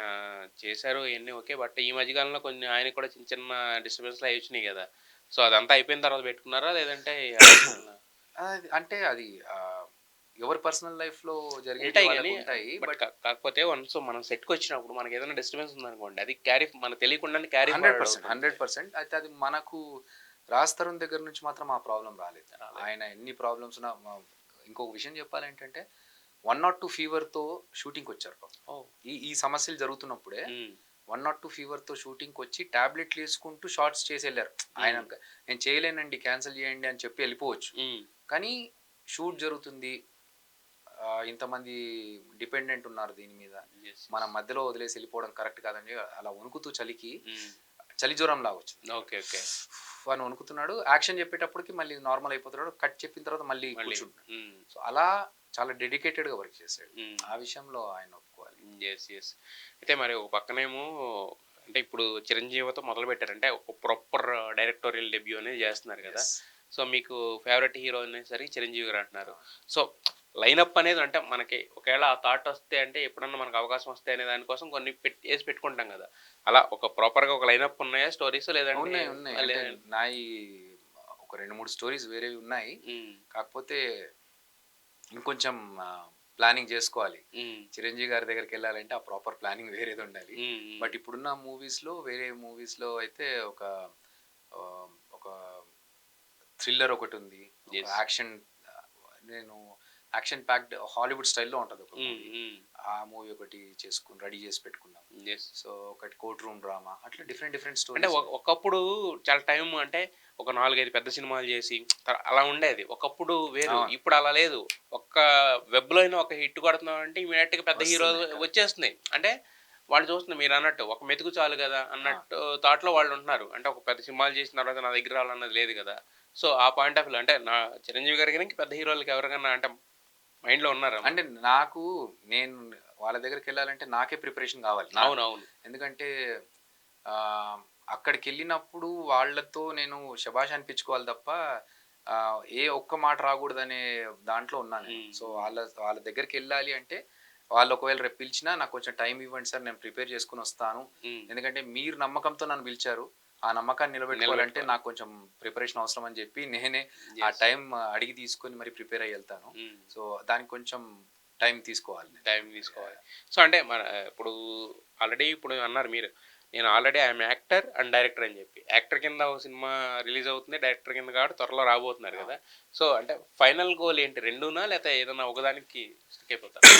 చేశారు ఇయన్నీ ఓకే. బట్ ఈ మధ్య కాలంలో కొన్ని ఆయనకి కూడా చిన్న చిన్న డిస్టర్బెన్స్‌లు అయి వచ్చినాయి గదా! సో, అదంతా అయిపోయిన తర్వాత పెట్టుకున్నారా? లేదంటే అలా ఏమన్నా అంటే అది ఎవరి పర్సనల్ లైఫ్‌లో జరిగేటివి ఉంటాయి గానీ వాళ్ళకుంటాయి. బట్ బట్ కాకపోతే వన్స్ మనం సెట్‌కొచ్చినప్పుడు మనకేదైనా డిస్టర్బెన్స్ ఉందనుకోండి. అది క్యారీ మనకు తెలియకుండానే క్యారీ ఫార్వర్డ్ 100%, అవుతుంటది. 100% అయితే అది మనకు రాజ్ తరుణ్ దగ్గర నుంచి మాత్రం ఆ ప్రాబ్లమ్ రాలేదు. రాలేదు. ఆయన ఎన్ని ప్రాబ్లమ్స్ ఉన్నా ఇంకొక విషయం చెప్పాలేంటంటే 102 ఫీవర్‌తో షూటింగ్‌కొచ్చారు పాపం. ఓహ్! ఈ ఈ సమస్యలు జరుగుతున్నప్పుడే హ్మ్. 102 ఫీవర్‌తో షూటింగ్‌కొచ్చి టాబ్లెట్‌లేసుకుంటూ షాట్స్ చేసెళ్లారు. ఆయన హ్మ్. నేను చేయలేనండి క్యాన్సెల్ చేయండి అని చెప్పి ఎళ్ళిపోవచ్చు. హ్మ్. కానీ షూట్ జరుగుతుంది. ఇంతమంది డిపెండెంట్ ఉన్నారు దీని మీద. యెస్. మనం యెస్. మధ్యలో వదిలేసి ఎళ్ళిపోవడం కరెక్ట్ కాదని అలా వణుకుతూ చలికి హ్మ్. చలి జ్వరంలాగా వచ్చింది. ఓకే. ఓకే. అని వణుకుతున్నాడు. యాక్షన్ చెప్పేటప్పటికి మళ్ళీ నార్మల్ అయిపోతున్నాడు. కట్ చెప్పిన తర్వాత మళ్ళీ మళ్ళీ కూర్చుంటున్నాడు. హ్మ్. సో, అలా చాలా డెడికేటెడ్‌గా వర్క్ చేసాడు. హ్మ్. ఆ విషయంలో ఆయన ఒప్పుకోవాలి. యెస్. యెస్. అయితే మరి ఒక పక్కనేమో అంటే ఇప్పుడు 'చిరంజీవితో' మొదలుపెట్టారు. అంటే ఒక ప్రాపర్ డైరెక్టోరియల్ డెబ్యూ అనేది జేస్తున్నారు గదా! యెస్. సో, మీకు ఫేవరెట్ హీరో అనేసరికి 'చిరంజీవి' గారు అంటున్నారు. అవును. సో, లైనప్ అనేది అంటే మనకి ఒకవేళ ఆ థాట్ వస్తే అంటే ఎప్పుడన్నా మనకు అవకాశం వస్తే అనే దాని కోసం కొన్ని ఏసి పెట్టుకుంటాం గదా! అలా ఒక ప్రాపర్‌గా ఒక లైనప్ ఉన్నాయా స్టోరీస్ లేదంటే ఉన్నాయి. ఉన్నాయి. లే అంటే నాయి ఒక 2, 3 స్టోరీస్ వేరేవి ఉన్నాయి. హ్మ్. కాకపోతే ఇంకొంచెం ప్లానింగ్ జేసుకోవాలి. హ్మ్. చిరంజీవి గారి దగ్గరికెళ్ళాలంటే ఆ ప్రాపర్ ప్లానింగ్ వేరేదుండాలి. హ్మ్. హ్మ్. బట్ ఇప్పుడున్న మూవీస్‌లో వేరే మూవీస్‌లో అయితే ఒక థ్రిల్లర్ ఒకటుంది. ఒక యెస్. యాక్షన్ నేను యాక్షన్ ప్యాక్డ్ హాలీవుడ్ స్టైల్‌లో ఉంటది ఒక హ్మ్. మూవీ. హ్మ్. ఆ మూవీ ఒకటి రెడీ చేసి పెట్టుకున్నాం. యెస్. సో, ఒకటి కోర్ట్ రూమ్ డ్రామా అట్లా డిఫరెంట్ డిఫరెంట్ అంటే స్టోరీస్ ఉన్నాయి. ఒకప్పుడు చాలా టైం అంటే ఒక 4, 5 పెద్ద సినిమాలు చేసి అలా ఉండేది. ఒకప్పుడు వేరు. అవును. ఇప్పుడు అలా లేదు. ఒక్క వెబ్‌లో అయినా ఒక హిట్ కొడుతున్నామంటే ఇమ్మీడియేట్‌గా పెద్ద హీరో వస్తున్నాయి. కరెక్ట్. వచ్చేస్తున్నాయి. అంటే వాళ్ళు చూస్తున్నారు మీరు అన్నట్టు ఒక మెతుకు చాలు కదా అన్నట్టు థాట్‌లో వాళ్ళు ఉంటున్నారు. అంటే ఒక పెద్ద సినిమాలు చేసిన తర్వాత నా దగ్గర రావాలన్నది లేదు కదా! సో, ఆ పాయింట్ ఆఫ్ వ్యూలో అంటే నా 'చిరంజీవి' గారికి గాని పెద్ద హీరోలకి ఎవరికన్నా అంటే మైండ్‌లో ఉన్నారా? అంటే నాకు నేను వాళ్ళ దగ్గరికెళ్ళాలంటే నాకే ప్రిపరేషన్ కావాలి. అవునవును. ఎందుకంటే అక్కడికెళ్ళినప్పుడు వాళ్ళతో నేను శభాష్ అనిపించుకోవాలి తప్ప ఏ ఒక్క మాట రాకూడదనే దాంట్లో ఉన్నాను నేను. హ్మ్. సో, వాళ్ళ దగ్గరికెళ్ళాలి అంటే వాళ్ళు ఒకవేళ రేపు పిలిచినా నాకు కొంచెం టైం ఇవ్వండి సార్ నేను ప్రిపేర్ చేసుకొనొస్తాను. హ్మ్. ఎందుకంటే మీరు నమ్మకంతో నన్ను పిలిచారు. ఆ నమ్మకాన్ని నిలబెట్టుకోవాలంటే నాకు కొంచెం ప్రిపరేషన్ అవసరం అని చెప్పి నేనే ఆ యెస్. టైం అడిగి తీసుకొని మరి ప్రిపేర్ అయ్యి ఎళ్తాను. హ్మ్. సో, దానికి కొంచెం టైం తీసుకోవాలి నేను. టైం తీసుకోవాలి. సో, అంటే మన ఇప్పుడు ఆల్రెడీ ఇప్పుడు అన్నారు మీరు. నేను already I'm actor and director అని చెప్పి. యాక్టర్ కింద ఒక సినిమా రిలీజ్ అవుతుంది. డైరెక్టర్ కింద కాబట్టి త్వరలో రాబోతున్నారు ఆ! కదా! సో, అంటే ఫైనల్ గోల్ ఏంటి? రెండూనా? లేతే ఏదన్నా ఒకదానికి స్టిక్ అయిపోతారా?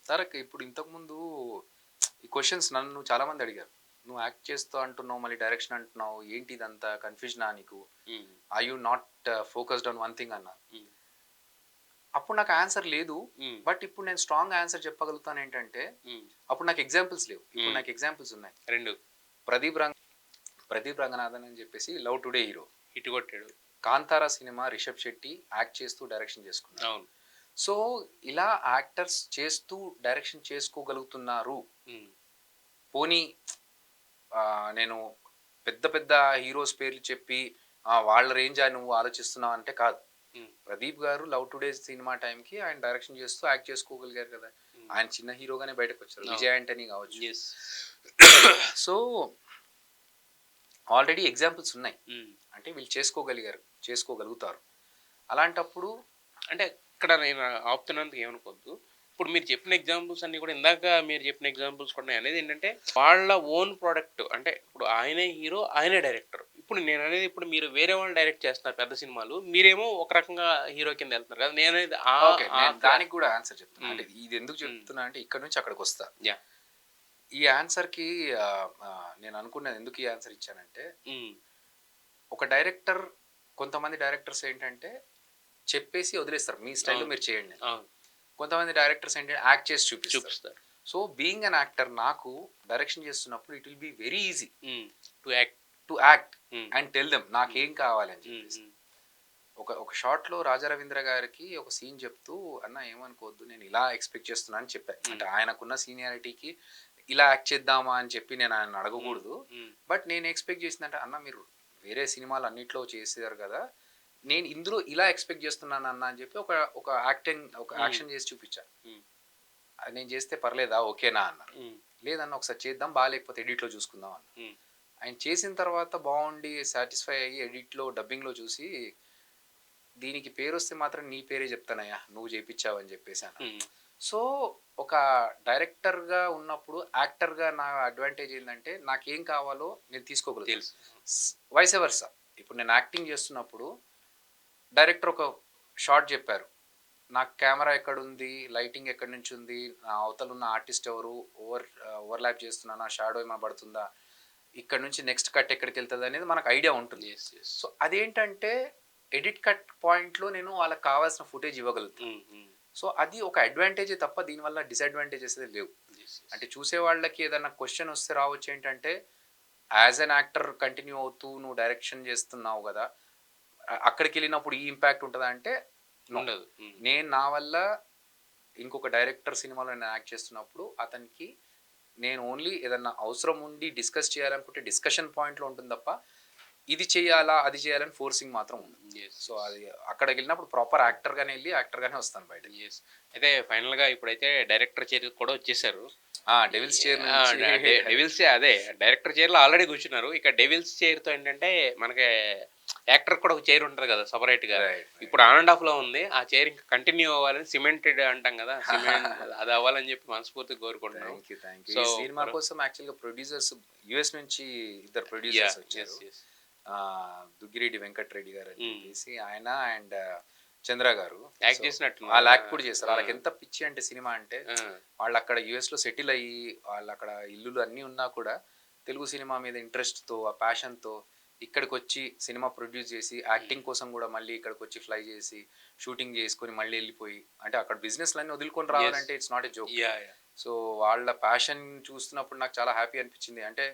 తారక్ ఇప్పుడు ఇంతకుముందు ఈ క్వెషన్స్ నన్ను చాలా మంది అడిగారు. "నువ్వు యాక్ట్ చేస్తా అంటున్నావు, మళ్ళీ డైరెక్షన్ అంటున్నావు. ఏంటి ఇదంతా కన్‌ఫ్యూజనా నీకు? హ్మ్. Are you not focused on one thing" అన్నారు. హ్మ్. అప్పుడు నాకు ఆన్సర్ లేదు. హ్మ్. బట్ ఇప్పుడు నేను స్ట్రాంగ్ ఆన్సర్ చెప్పగలుగుతాను ఏంటంటే, హ్మ్. అప్పుడు నాకు ఎగ్జాంపుల్స్ లేవు. ఇప్పుడు హ్మ్. నాకు ఎగ్జాంపుల్స్ ఉన్నాయి. 2 ప్రదీప్ రంగ్ ప్రదీప్ రంగనాథన్ అని చెప్పేసి 'లవ్ టుడే' హీరో. హిట్ కొట్టాడు. 'కాంతార' సినిమా రిషబ్ శెట్టి యాక్ట్ చేస్తూ డైరెక్షన్ చేసుకున్నాడు. అవును. సో, ఇలా యాక్టర్స్ చేస్తూ డైరెక్షన్ చేసుకోగలుగుతున్నారు. హ్మ్. పోనీ నేను పెద్ద పెద్ద హీరోస్ పేర్లు చెప్పి వాళ్ళ రేంజా నువ్వు ఆలోచిస్తున్నావు అంటే కాదు. హ్మ్. ప్రదీప్ గారు 'లవ్ టుడే' సినిమా టైంకి ఆయన డైరెక్షన్ చేస్తూ యాక్ట్ చేసుకోగలిగారు కదా! హ్మ్. ఆయన చిన్న హీరోగానే బయటకొచ్చారు. అవును. 'విజయ్ యాంటనీ' కావచ్చు. యెస్. సో, ఆల్రెడీ ఎగ్జాంపుల్స్ ఉన్నాయి. హ్మ్. అంటే వీళ్ళు చేసుకోగలుగుతారు. అలాంటప్పుడు అంటే ఇక్కడ నేను ఆపుతున్నందుకు ఏమనుకోవద్దు. ఇప్పుడు మీరు చెప్పిన ఎగ్జాంపుల్స్ అన్నీ కూడా ఇందాక మీరు చెప్పిన ఎగ్జాంపుల్స్ కూడా అనేది ఏంటంటే, వాళ్ళ ఓన్ ప్రొడక్ట్ అంటే ఇప్పుడు ఆయనే హీరో, ఆయనే డైరెక్టర్. ఇప్పుడు నేననేది ఇప్పుడు మీరు వేరే వాళ్ళు డైరెక్ట్ చేస్తున్నారు పెద్ద సినిమాలు. మీరేమో ఒక రకంగా హీరో కింద ఎళ్తున్నారు కదా! నేననేది ఓకే. ఆ నేను ఫ్లా దానికి కూడా ఆన్సర్ చెప్తున్నా. హ్మ్. అంటే ఇది ఎందుకు హ్మ్. చెప్తున్నా అంటే ఇక్కడి నుంచి అక్కడికొస్తా. యాహ్! ఈ ఆన్సర్‌కి నేను అనుకున్నది ఎందుకు ఈ ఆన్సర్ ఇచ్చానంటే, హ్మ్. ఒక డైరెక్టర్ కొంతమంది డైరెక్టర్స్ ఏంటంటే చెప్పేసి వదిలేస్తారు. మీ స్టైల్‌లో అవును. మీరు చేయండి అని. అవును. కొంతమంది డైరెక్టర్స్ ఏంటంటే యాక్ట్ చేసి చూపిస్తారు. చూపిస్తారు. సో, బీయింగ్ ఎన్ యాక్టర్ నాకు డైరెక్షన్ చేస్తున్నప్పుడు it will be very easy hmm. To act. To act hmm. And tell them hmm. నాకేం కావాలి అని హ్మ్. చెప్పేసి. హ్మ్. ఒక షాట్‌లో రాజా రవీంద్ర గారికి ఒక సీన్ చెప్తూ, "అన్న ఏమనుకోవద్దు నేను ఇలా ఎక్స్‌పెక్ట్ చేస్తున్నా" అని చెప్పా. హ్మ్. అంటే ఆయనకున్న సీనియారిటీకి ఇలా యాక్ట్ చేద్దామా అని చెప్పి నేను ఆయనని హ్మ్. అడగకూడదు. హ్మ్. బట్ నేను ఎక్స్‌పెక్ట్ చేసిందంటే, "అన్న మీరు వేరే సినిమాలు అన్నిట్లో చేసారు కదా! నేను ఇందులో ఇలా ఎక్స్‌పెక్ట్ చేస్తున్నానన్న" అని చెప్పి ఒక హ్మ్. యాక్షన్ చేసి చూపించా. హ్మ్. "నేను చేస్తే పర్లేదా? ఓకేనా?" అన్నారు. హ్మ్. "లేదన్న ఒకసారి చేద్దాం బాలేకపోతే ఎడిట్‌లో చూసుకుందాం" అన్నా. హ్మ్. ఆయన చేసిన తర్వాత బావుండి సాటిస్ఫై అయ్యి ఎడిట్‌లో, డబ్బింగ్‌లో చూసి దీనికి పేరొస్తే మాత్రం నీ పేరే చెప్తానయ్యా! నువ్వు చేపిచ్చావని జెప్పేసన్నాడు. హ్మ్. సో, ఒక డైరెక్టర్‌గా ఉన్నప్పుడు యాక్టర్‌గా నా అడ్వాంటేజ్ ఏందంటే, నాకేం కావాలో నేను తీసుకోగలుగుతాను. తెలుసు. స్ వైస్ వర్సా. ఇప్పుడు నేను యాక్టింగ్ జేస్తున్నప్పుడు డైరెక్టర్ ఒక షాట్ జెప్పారు. నాకు కెమెరా ఎక్కడుంది? లైటింగ్ ఎక్కడి నుంచుంది? నా అవతలున్న ఆర్టిస్ట్ ఎవరు? ఓవర్‌లాప్ చేస్తున్నానా? షాడో ఏమైనా పడుతుందా? ఇక్కడి నుంచి నెక్స్ట్ కట్ ఎక్కడికెళ్తదనేది మనకు ఐడియా ఉంటుంది. యెస్. యెస్. సో, అదేంటంటే ఎడిట్ కట్ పాయింట్‌లో నేను వాళ్ళకి కావాల్సిన ఫుటేజ్ ఇవ్వగలుగుతాను. హ్మ్. హ్మ్. సో, అది ఒక అడ్వాంటేజే తప్ప దీనివల్ల డిసడ్వాంటేజెస్ అయితే లేవు. యెస్. యెస్. అంటే చూసే వాళ్ళకి ఏదన్నా క్వెషన్ వస్తే రావచ్చేంటంటే, యాస్ ఎన్ యాక్టర్ కంటిన్యూ అవుతూ నువ్వు డైరెక్షన్ చేస్తున్నావు గదా! అక్కడికెళ్ళినప్పుడు ఈ ఇంపాక్ట్ ఉంటదా అంటే, నో. ఉండదు. హ్మ్. నేను నా వల్ల ఇంకొక డైరెక్టర్ సినిమాలో నేను యాక్ట్ చేస్తున్నప్పుడు అతనికి నేను ఓన్లీ ఏదన్నా అవసరం ఉండి డిస్కస్ చేయాలనుకుంటే డిస్కషన్ పాయింట్‌లో ఉంటుంది తప్ప, ఇది చేయాలా? అది చేయాలని ఫోర్సింగ్ మాత్రం ఉండదు. యెస్. So, yes. అది అక్కడికెళ్ళినప్పుడు ప్రాపర్ యాక్టర్‌గానే ఎళ్లి యాక్టర్‌గానే వస్తాను బయటకి. యెస్. అయితే ఫైనల్‌గా ఇప్పుడైతే డైరెక్టర్ చైర్‌కి కూడా వచ్చేసారు. ఈ డెవిల్స్ చైర్ ఆ! నుంచి డెవిల్సే అదే డైరెక్టర్ చైర్‌లో ఆల్రెడీ కూర్చున్నారు. ఇక డెవిల్స్ చైర్‌తో ఏంటంటే మనకి యాక్టర్‌కి కూడా ఒక చైర్ ఉంటది కదా! సెపరేట్‌గా. రైట్. ఇప్పుడు ఆన్ అండ్ ఆఫ్‌లో ఉంది. ఆ చైర్ ఇంకా కంటిన్యూ అవ్వాలని సిమెంటెడ్ అంటాం కదా! సిమెంట్ అది అవ్వాలని చెప్పి మనస్ఫూర్తిగా కోరుకుంటున్నాం. Thank you. సో, ఈ సినిమా కోసం యాక్చువల్‌గా ప్రొడ్యూసర్స్ యూఎస్ నుంచి ఇద్దరు ప్రొడ్యూసర్స్ యాహ్! వచ్చారు. యెస్. యెస్. దుగ్గిరెడ్డి వెంకట్ రెడ్డి గారని హ్మ్. చెప్పేసి ఆయన అండ్ చంద్ర గారు. సో, యాక్ట్ వాళ్ళు చేసినట్టున్నారు. యాక్ట్ కూడా చేశారు. ఆ! ఆళ్ళకెంత పిచ్చి అంటే సినిమా అంటే, ఆ! వాళ్ళక్కడ యూఎస్‌లో సెటిల్ అయ్యి, వాళ్ళక్కడ ఇల్లులు అన్నీ ఉన్నా కూడా, తెలుగు సినిమా మీద ఇంట్రెస్ట్‌తో, ఆ ప్యాషన్‌తో ఇక్కడికొచ్చి సినిమా ప్రొడ్యూస్ చేసి, హ్మ్. యాక్టింగ్ కోసం కూడా మళ్ళీ ఇక్కడికొచ్చి ఫ్లై చేసి, షూటింగ్ చేసుకొని మళ్ళీ ఎళ్ళిపోయి, అంటే అక్కడ బిజినెస్‌లన్నీ వదులుకొని యెస్. రావాలంటే it's not a joke. Yeah! Yeah! So వాళ్ళ ప్యాషన్ చూస్తున్నప్పుడు నాకు చాలా హ్యాపీ అనిపించింది. అంటే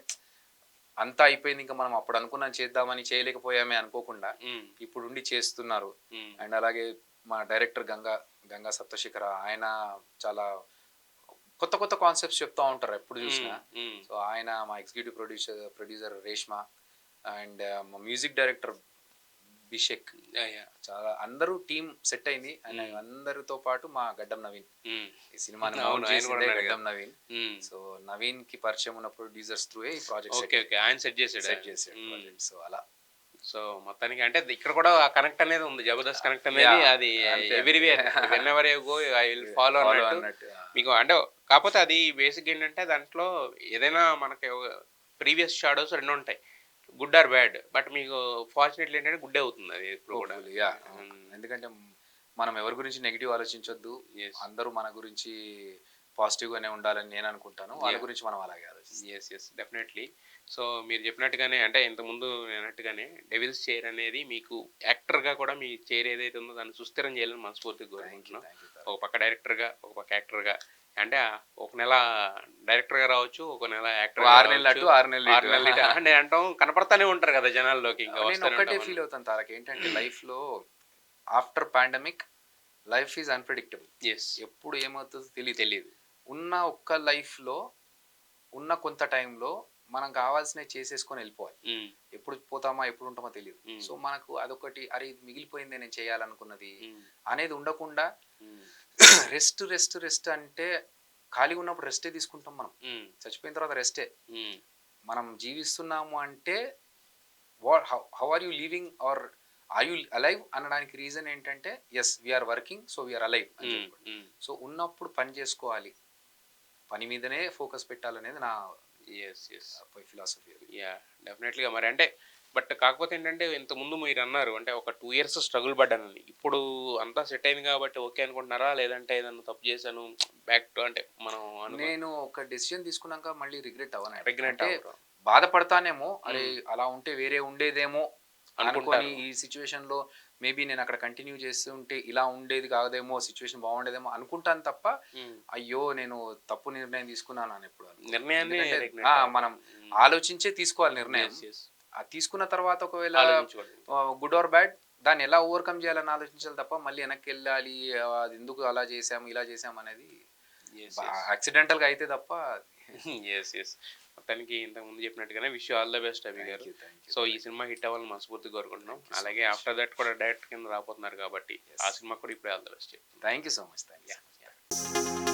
అంతా అయిపోయింది, ఇంకా మనం అప్పుడు అనుకున్నాం చేద్దామని చేయలేకపోయామే అనుకోకుండా హ్మ్. ఇప్పుడుండి చేస్తున్నారు. హ్మ్. అండ్ అలాగే మా డైరెక్టర్ గంగా సప్తశేఖర, ఆయన చాలా కొత్త కొత్త కాన్సెప్ట్స్ చెప్తా ఉంటారు ఎప్పుడు చూసినా. హ్మ్. హ్మ్. సో ఆయన మా ఎగ్జిక్యూటివ్ ప్రొడ్యూసర్ రేష్మ, అండ్ మా మ్యూజిక్ డైరెక్టర్ బిషెక్, యాహ్! యాహ్! చాలా అందరూ టీమ్ సెట్ అయింది. అండ్ హ్మ్. అందరితో పాటు మా గడ్డం నవీన్, హ్మ్. ఈ సినిమాని అవును. మౌంట్ ఆయన కూడా చేసిందే ఉన్నాడు గడ్డం కదా! నవీన్. హ్మ్. సో నవీన్ కి పరిచయం ఉన్న ప్రొడ్యూసర్స్ త్రూ ఈ ప్రాజెక్ట్ ఓకే. ఓకే. ఆయన సెట్ చేసాడా? సెట్ చేసాడు హ్మ్. ప్రాజెక్ట్. సో అలా సో, మొత్తానికి అంటే ఇక్కడ కూడా ఆ కనెక్ట్ అనేది ఉంది. 'జబర్దస్త్' కనెక్ట్ అనేది యాహ్! అది అంతే అంతే. Everywhere. Whenever you go I will follow follow అన్నట్టు అన్నట్టు. మీకు అంటే కాపోతే అది బేసిక్‌గా ఏంటంటే దాంట్లో ఏదైనా మనకి ప్రీవియస్ షాడోస్ 2 ఉంటాయి. Good or bad. బట్ మీకు ఫార్చునేట్‌లీ ఏంటంటే గుడ్డే అవుతుంది అది ఎప్పుడు కూడా. Hopefully yeah! హ్మ్. ఎందుకంటే మనం ఎవరి గురించి నెగెటివ్ ఆలోచించొద్దు. యెస్. అందరూ మన గురించి పాజిటివ్‌గానే ఉండాలని నేను అనుకుంటాను. వాళ్ళ యాహ్! గురించి మనం అలాగే ఆలోచిస్తాం. యెస్. యెస్. డెఫినైట్‌లీ. సో, మీరు చెప్పినట్టుగానే అంటే ఇంతకుముందు నేనన్నట్టుగానే 'డెవిల్స్ చైర్' అనేది మీకు యాక్టర్‌గా కూడా మీ చైర్ ఏదైతే ఉందో దాన్ని సుస్థిరం చేయాలని మనస్ఫూర్తిగా కోరుకుంటున్నాం. థాంక్ యూ ఒక తారక్. పక్క డైరెక్టర్‌గా, ఒక పక్క యాక్టర్‌గా అంటే ఒక నెల డైరెక్టర్‌గా రావచ్చు, ఒక నెల ఓ యాక్టర్‌గా 6 నెలలు రావచ్చు. అటు, 6 నెలలు 6 ఇటు. నెలలు ఇటు అంటే అంటాం కనపడతానే ఉంటారు కదా! జనాల్లోకి ఇంకా నేను వస్తూనే ఒక్కటే ఉంటామని. ఫీల్ అవుతాను తారక్. ఏంటంటే లైఫ్‌లో after pandemic life is unpredictable. Yes. ఎప్పుడు ఏమవుతుందో తెలీదు. తెలీదు. ఉన్న ఒక్క లైఫ్‌లో, ఉన్న కొంత టైంలో మనం కావాల్సినవి చేసేసుకొని ఎళ్ళిపోవాలి. హ్మ్. ఎప్పుడు పోతామా, ఎప్పుడు ఉంటామో తెలీదు. హ్మ్. సో, మనకు అదొకటి, అరే! ఇది మిగిలిపోయిందే నేను చేయాలనుకున్నది హ్మ్. అనేది ఉండకుండా హ్మ్. రెస్ట్, రెస్ట్, రెస్ట్ అంటే ఖాళీగా ఉన్నప్పుడు రెస్టే తీసుకుంటాం మనం. హ్మ్. చచ్చిపోయిన తర్వాత రెస్టే. హ్మ్. మనం జీవిస్తున్నాము అంటే how are you living or are you alive అనడానికి రీజన్ ఏంటంటే yes we are working, so we are alive అని హ్మ్. చెప్పుకోవడం. హ్మ్. సో, ఉన్నప్పుడు పని చేసుకోవాలి. పని మీదనే ఫోకస్ పెట్టాలనేది నా యెస్. యెస్. ఫిలాసఫీ అది. యాహ్! డెఫినెట్‌లీగా మరి అంటే బట్ కాకపోతే ఏంటంటే ఇంతకుముందు మీరన్నారు అంటే ఒక 2 ఇయర్స్ స్ట్రగుల్ పడ్డానని. ఇప్పుడు అంతా సెట్ అయింది కాబట్టి ఓకే అనుకుంటున్నారా? లేదంటే ఏదన్నా తప్పు చేశాను బ్యాక్ టు అంటే మనం నేను ఒక డెసిషన్ తీసుకున్నాక మళ్ళీ రిగ్రెట్ అవ్వనండి. రిగ్రెట్ అంటే అవ్వరు. బాధపడతానేమో, అరే! హ్మ్. అలా ఉంటే వేరే ఉండేదేమో అనుకోని అనుకుంటారు. ఈ సిట్యుయేషన్‌లో మేబీ నేను అక్కడ కంటిన్యూ చేస్తుంటే ఇలా ఉండేది కాదేమో, సిట్యుయేషన్ బాగుండేదేమో అనుకుంటాను తప్ప, హ్మ్. అయ్యో! నేను తప్పు నిర్ణయం తీసుకున్నానని ఎప్పుడు అనుకోను. నిర్ణయాన్ని ఎందుకంటే రిగ్రెట్ అవ్వరు. మనం హ్మ్. ఆలోచించే తీసుకోవాలి నిర్ణయం. యెస్. యెస్. తీసుకున్న తర్వాత ఒకవేళ ఆలోచించకూడదు. గుడ్ ఆర్ బ్యాడ్ దాన్ని ఎలా ఓవర్‌కమ్ చేయాలని ఆలోచించాలి తప్ప మళ్ళీ వెనక్కెళ్ళాలి, అది ఎందుకు అలా చేసాము, ఇలా చేసాము అనేది యెస్. యెస్. యాక్సిడెంటల్‌గా అయితే తప్ప. యెస్. యెస్. మొత్తానికి ఇంతకుముందు చెప్పినట్టుగానే wish you all the best Abhi గారు. థ్యాంక్ యూ సో, ఈ తారక్. సినిమా హిట్ అవ్వాలని మనస్ఫూర్తిగా కోరుకుంటున్నాం. థ్యాంక్ యూ సో అలాగే మచ్. ఆఫ్టర్ థట్ కూడా డైరెక్టర్ కింద రాబోతున్నారు కాబట్టి యెస్. ఆ సినిమాకి కూడా ఇప్పుడే ఆల్ ద బెస్ట్ చెప్తున్నాం. Thank you so much. Thank you so yeah! Much. Yeah!